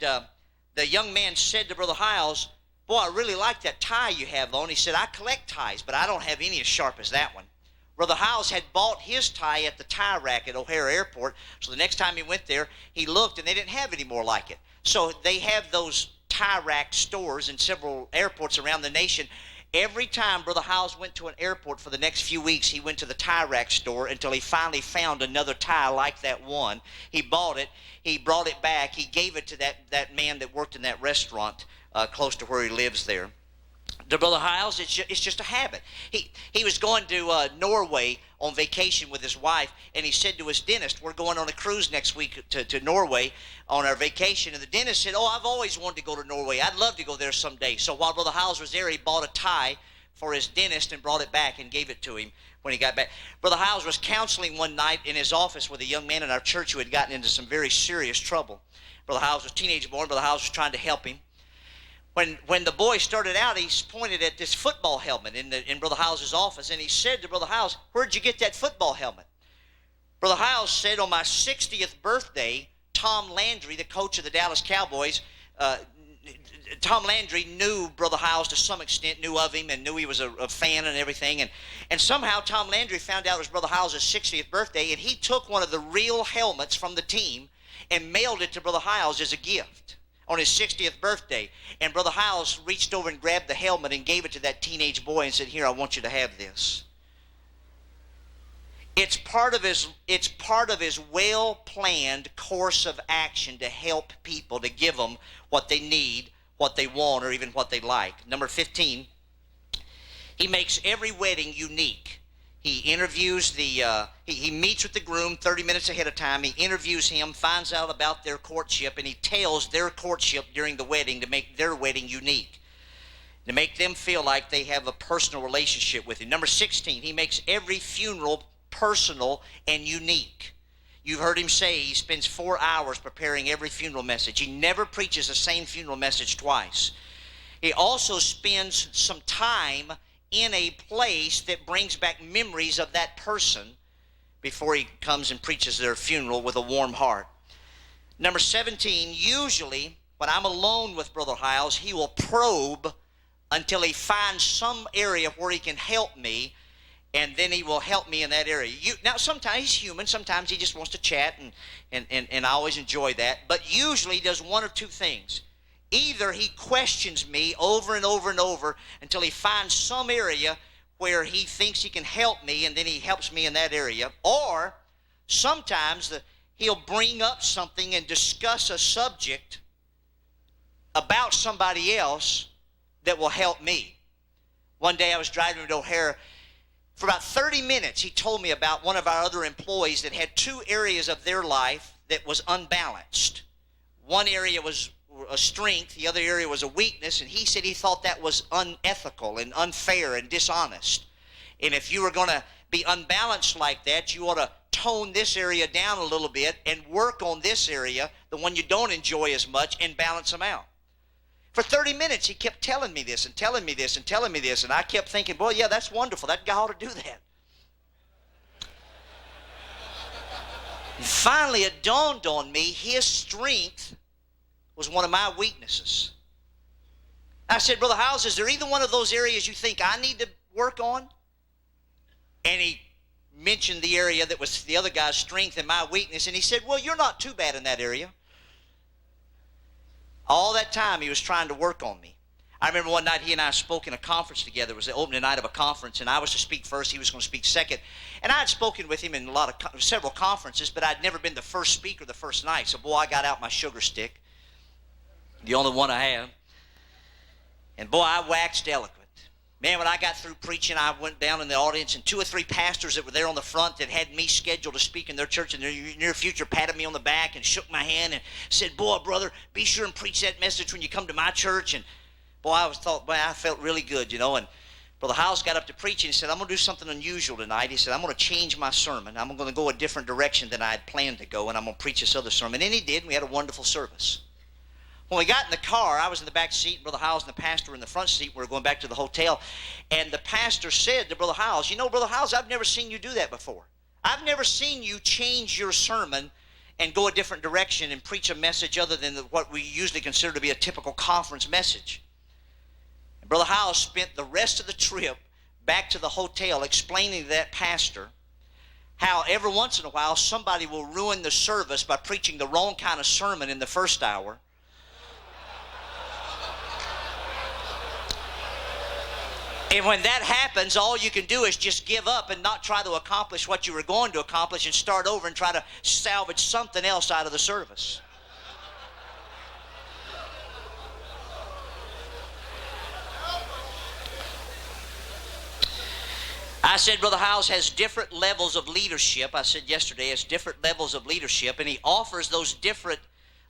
the young man said to Brother Hyles, boy, I really like that tie you have on. He said, I collect ties, but I don't have any as sharp as that one. Brother Hyles had bought his tie at the tie rack at O'Hare Airport, so the next time he went there, he looked, and they didn't have any more like it. So they have those tie rack stores in several airports around the nation. Every time Brother Hyles went to an airport for the next few weeks, he went to the tie rack store until he finally found another tie like that one. He bought it. He brought it back. He gave it to that man that worked in that restaurant close to where he lives there. To Brother Hyles, it's just a habit. He was going to Norway on vacation with his wife, and he said to his dentist, we're going on a cruise next week to Norway on our vacation. And the dentist said, I've always wanted to go to Norway. I'd love to go there someday. So while Brother Hyles was there, he bought a tie for his dentist and brought it back and gave it to him when he got back. Brother Hyles was counseling one night in his office with a young man in our church who had gotten into some very serious trouble. Brother Hyles was a teenage boy, and Brother Hyles was trying to help him. When the boy started out, he pointed at this football helmet in Brother Hyles' office, and he said to Brother Hyles, where'd you get that football helmet? Brother Hyles said, on my 60th birthday, Tom Landry, the coach of the Dallas Cowboys, Tom Landry knew Brother Hyles to some extent, knew of him, and knew he was a fan and everything. And somehow Tom Landry found out it was Brother Hyles' 60th birthday, and he took one of the real helmets from the team and mailed it to Brother Hyles as a gift on his 60th birthday. And Brother Hyles reached over and grabbed the helmet and gave it to that teenage boy and said, here, I want you to have this. It's part of his well-planned course of action to help people, to give them what they need, what they want, or even what they like. Number 15, he makes every wedding unique. He interviews he meets with the groom 30 minutes ahead of time. He interviews him, finds out about their courtship, and he tells their courtship during the wedding to make their wedding unique, to make them feel like they have a personal relationship with him. Number 16, he makes every funeral personal and unique. You've heard him say he spends 4 hours preparing every funeral message. He never preaches the same funeral message twice. He also spends some time in a place that brings back memories of that person before he comes and preaches their funeral with a warm heart. Number 17, usually when I'm alone with Brother Hyles, he will probe until he finds some area where he can help me, and then he will help me in that area. Now, sometimes he's human. Sometimes he just wants to chat, and I always enjoy that. But usually he does one or two things. Either he questions me over and over and over until he finds some area where he thinks he can help me, and then he helps me in that area. Or sometimes he'll bring up something and discuss a subject about somebody else that will help me. One day I was driving to O'Hare. For about 30 minutes, he told me about one of our other employees that had two areas of their life that was unbalanced. One area was a strength, the other area was a weakness, and he said he thought that was unethical and unfair and dishonest. And if you were going to be unbalanced like that, you ought to tone this area down a little bit and work on this area, the one you don't enjoy as much, and balance them out. For 30 minutes, he kept telling me this and telling me this and telling me this, and I kept thinking, boy, yeah, that's wonderful. That guy ought to do that. And finally, it dawned on me, his strength was one of my weaknesses. I said, Brother Hyles, is there either one of those areas you think I need to work on? And he mentioned the area that was the other guy's strength and my weakness, and he said, well, you're not too bad in that area. All that time he was trying to work on me. I remember one night he and I spoke in a conference together. It was the opening night of a conference, and I was to speak first. He was going to speak second. And I had spoken with him in several conferences, but I'd never been the first speaker the first night. So, boy, I got out my sugar stick, the only one I had. And, boy, I waxed eloquent. Man, when I got through preaching, I went down in the audience, and 2 or 3 pastors that were there on the front that had me scheduled to speak in their church in the near future patted me on the back and shook my hand and said, boy, brother, be sure and preach that message when you come to my church. And, boy, I felt really good, you know. And Brother Hyles got up to preach, and he said, I'm going to do something unusual tonight. He said, I'm going to change my sermon. I'm going to go a different direction than I had planned to go, and I'm going to preach this other sermon. And he did, and we had a wonderful service. When we got in the car, I was in the back seat, and Brother Hyles and the pastor were in the front seat. We were going back to the hotel, and the pastor said to Brother Hyles, you know, Brother Hyles, I've never seen you do that before. I've never seen you change your sermon and go a different direction and preach a message other than what we usually consider to be a typical conference message. And Brother Hyles spent the rest of the trip back to the hotel explaining to that pastor how every once in a while somebody will ruin the service by preaching the wrong kind of sermon in the first hour. And when that happens, all you can do is just give up and not try to accomplish what you were going to accomplish and start over and try to salvage something else out of the service. I said Brother Hyles has different levels of leadership. I said yesterday, has different levels of leadership, and he offers those different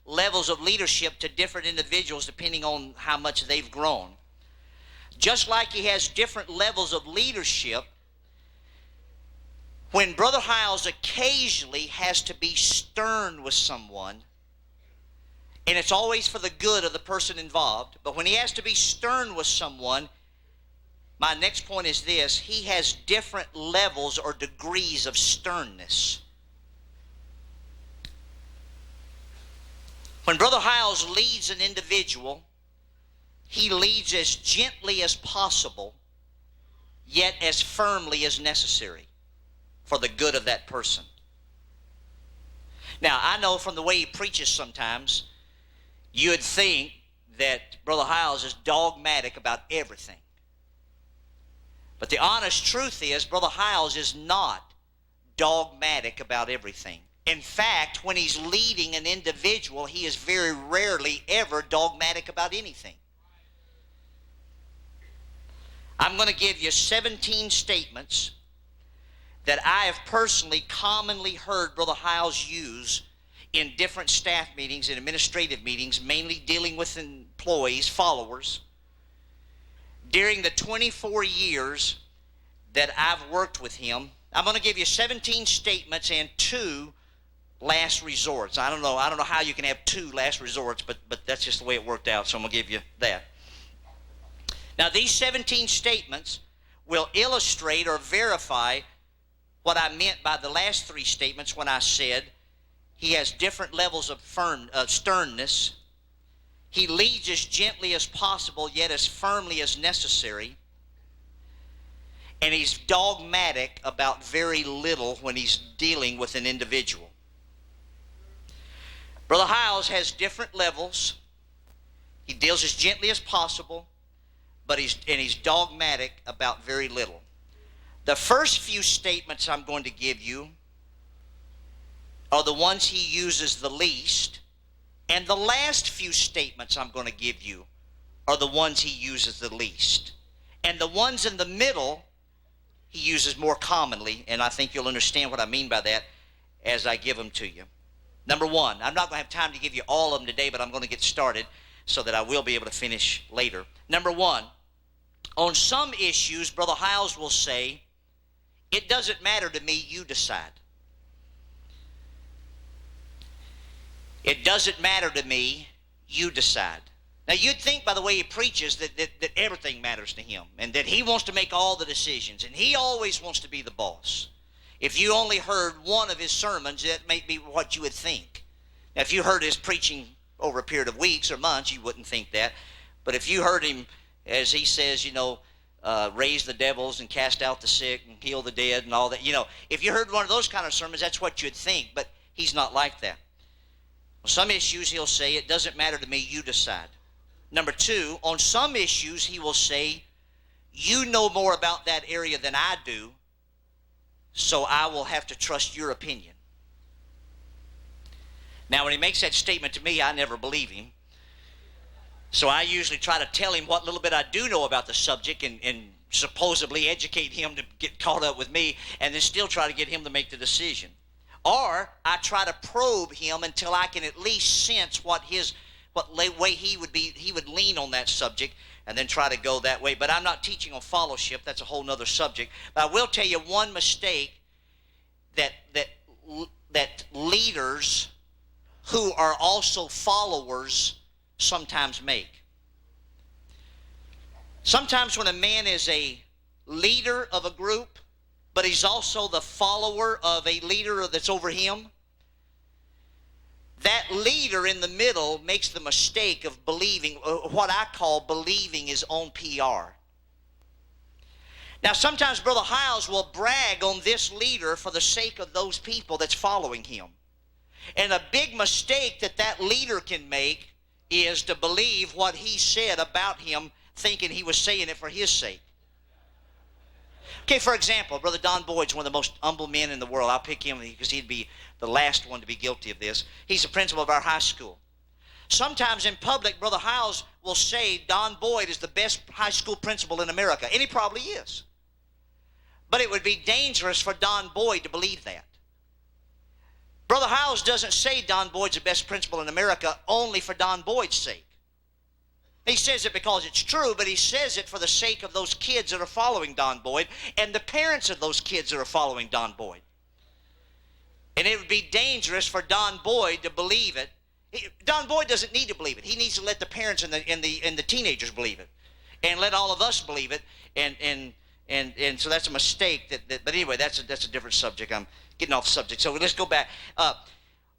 levels of leadership to different individuals depending on how much they've grown. Just like he has different levels of leadership, when Brother Hyles occasionally has to be stern with someone, and it's always for the good of the person involved, but when he has to be stern with someone, my next point is this: he has different levels or degrees of sternness. When Brother Hyles leads an individual, he leads as gently as possible, yet as firmly as necessary for the good of that person. Now, I know from the way he preaches sometimes, you would think that Brother Hyles is dogmatic about everything. But the honest truth is, Brother Hyles is not dogmatic about everything. In fact, when he's leading an individual, he is very rarely ever dogmatic about anything. I'm going to give you 17 statements that I have personally commonly heard Brother Hyles use in different staff meetings and administrative meetings, mainly dealing with employees, followers, during the 24 years that I've worked with him. I'm going to give you 17 statements and 2 last resorts. I don't know how you can have 2 last resorts, but that's just the way it worked out, so I'm going to give you that. Now, these 17 statements will illustrate or verify what I meant by the last 3 statements when I said he has different levels of sternness. He leads as gently as possible, yet as firmly as necessary. And he's dogmatic about very little when he's dealing with an individual. Brother Hyles has different levels. He deals as gently as possible, but he's dogmatic about very little. The first few statements I'm going to give you are the ones he uses the least, And the last few statements I'm going to give you are the ones he uses the least. And the ones in the middle he uses more commonly, and I think you'll understand what I mean by that as I give them to you. Number one, I'm not going to have time to give you all of them today, but I'm going to get started so that I will be able to finish later. Number one, on some issues, Brother Hyles will say, it doesn't matter to me, you decide. It doesn't matter to me, you decide. Now, you'd think by the way he preaches that everything matters to him and that he wants to make all the decisions and he always wants to be the boss. If you only heard one of his sermons, that may be what you would think. Now, if you heard his preaching over a period of weeks or months, you wouldn't think that. But if you heard him, as he says, raise the devils and cast out the sick and heal the dead and all that, if you heard one of those kind of sermons, that's what you'd think. But he's not like that. On some issues, he'll say, it doesn't matter to me, you decide. Number two, on some issues, he will say, you know more about that area than I do, so I will have to trust your opinion. Now, when he makes that statement to me, I never believe him. So I usually try to tell him what little bit I do know about the subject and supposedly educate him to get caught up with me, and then still try to get him to make the decision. Or I try to probe him until I can at least sense what way he would lean on that subject, and then try to go that way. But I'm not teaching on fellowship. That's a whole other subject. But I will tell you one mistake that leaders who are also followers sometimes make. Sometimes when a man is a leader of a group, but he's also the follower of a leader that's over him, that leader in the middle makes the mistake of believing, what I call believing his own PR. Now, sometimes Brother Hyles will brag on this leader for the sake of those people that's following him. And a big mistake that leader can make is to believe what he said about him, thinking he was saying it for his sake. Okay, for example, Brother Don Boyd's one of the most humble men in the world. I'll pick him because he'd be the last one to be guilty of this. He's the principal of our high school. Sometimes in public, Brother Hyles will say Don Boyd is the best high school principal in America, and he probably is. But it would be dangerous for Don Boyd to believe that. Brother Hyles doesn't say Don Boyd's the best principal in America only for Don Boyd's sake. He says it because it's true, but he says it for the sake of those kids that are following Don Boyd and the parents of those kids that are following Don Boyd. And it would be dangerous for Don Boyd to believe it. Don Boyd doesn't need to believe it. He needs to let the parents and the teenagers believe it, and let all of us believe it. And so that's a mistake. But anyway, that's a different subject. I'm getting off subject. So let's go back.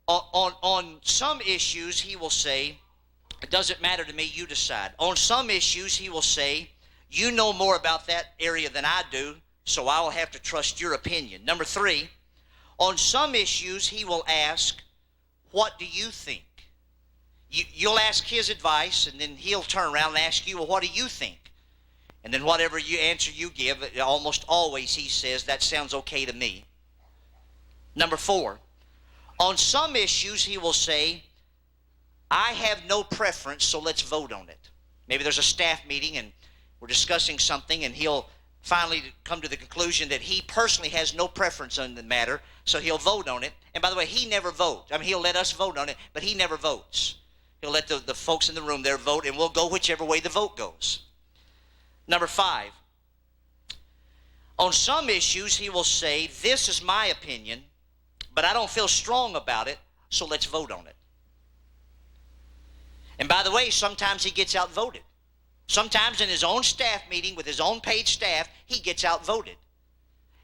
On some issues, he will say, it doesn't matter to me, you decide. On some issues, he will say, you know more about that area than I do, so I will have to trust your opinion. Number three, on some issues, he will ask, what do you think? You'll ask his advice, and then he'll turn around and ask you, well, what do you think? And then whatever answer you give, almost always he says, that sounds okay to me. Number four, on some issues, he will say, I have no preference, so let's vote on it. Maybe there's a staff meeting and we're discussing something, and he'll finally come to the conclusion that he personally has no preference on the matter, so he'll vote on it. And by the way, he never votes. I mean, he'll let us vote on it, but he never votes. He'll let the folks in the room there vote, and we'll go whichever way the vote goes. Number five, on some issues, he will say, this is my opinion, but I don't feel strong about it, so let's vote on it. And by the way, sometimes he gets outvoted. Sometimes in his own staff meeting with his own paid staff, he gets outvoted.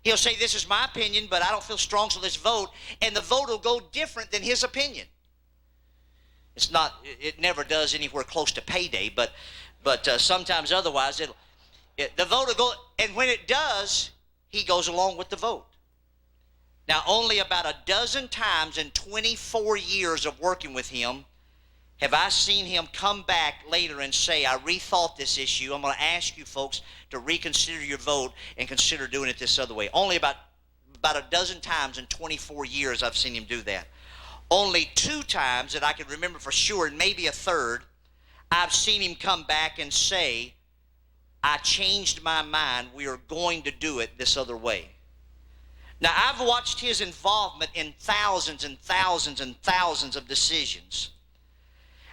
He'll say, this is my opinion, but I don't feel strong, so let's vote. And the vote will go different than his opinion. It never does anywhere close to payday, but sometimes otherwise the vote will go, and when it does, he goes along with the vote. Now, only about a dozen times in 24 years of working with him have I seen him come back later and say, I rethought this issue. I'm going to ask you folks to reconsider your vote and consider doing it this other way. Only about a dozen times in 24 years I've seen him do that. Only 2 times that I can remember for sure, and maybe a third, I've seen him come back and say, I changed my mind. We are going to do it this other way. Now, I've watched his involvement in thousands and thousands and thousands of decisions.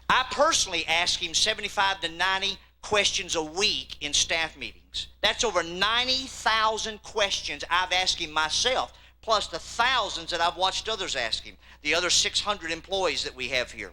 I personally ask him 75 to 90 questions a week in staff meetings. That's over 90,000 questions I've asked him myself, plus the thousands that I've watched others ask him, the other 600 employees that we have here.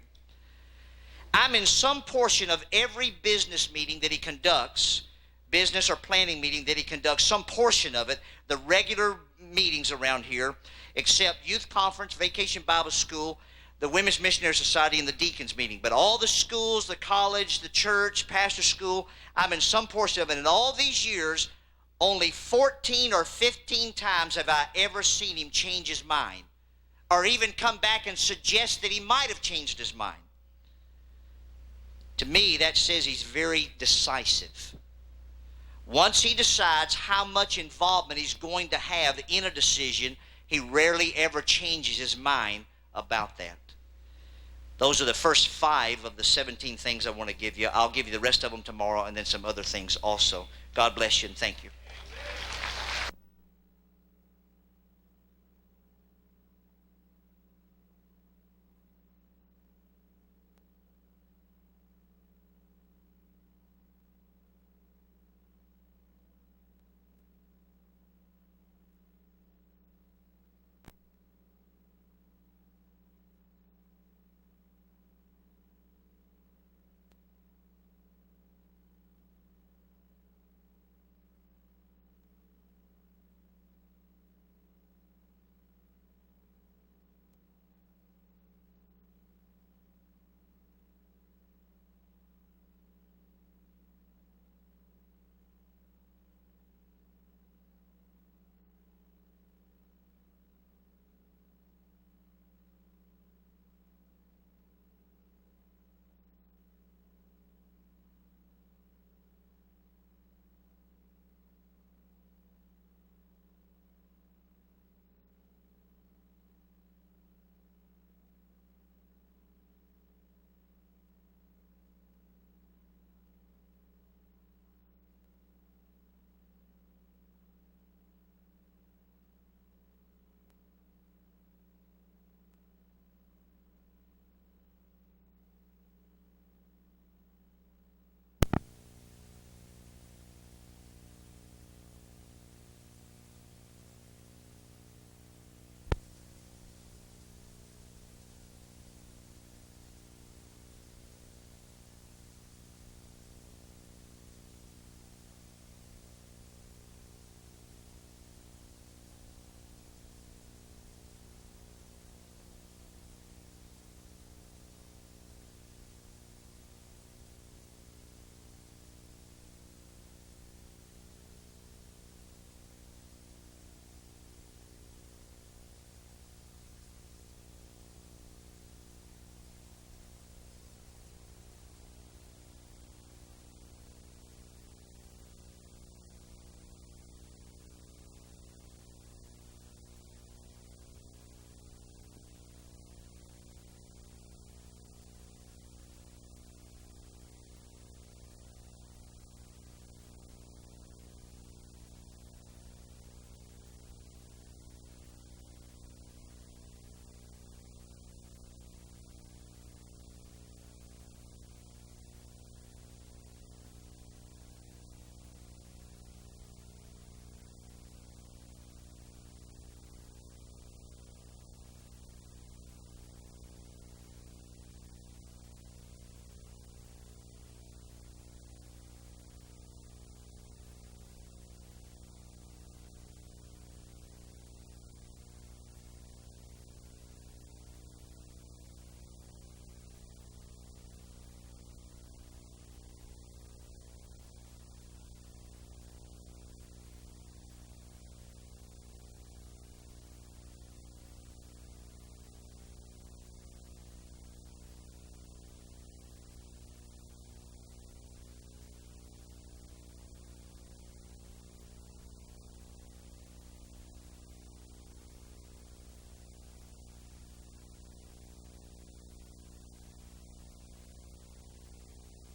I'm in some portion of every business meeting that he conducts, business or planning meeting that he conducts, some portion of it, the regular meetings around here, except youth conference, vacation Bible school, the Women's Missionary Society, and the deacons meeting. But all the schools, the college, the church, pastor school, I'm in some portion of it. In all these years, only 14 or 15 times have I ever seen him change his mind, or even come back and suggest that he might have changed his mind. To me, that says he's very decisive. Once he decides how much involvement he's going to have in a decision, he rarely ever changes his mind about that. Those are the first 5 of the 17 things I want to give you. I'll give you the rest of them tomorrow and then some other things also. God bless you and thank you.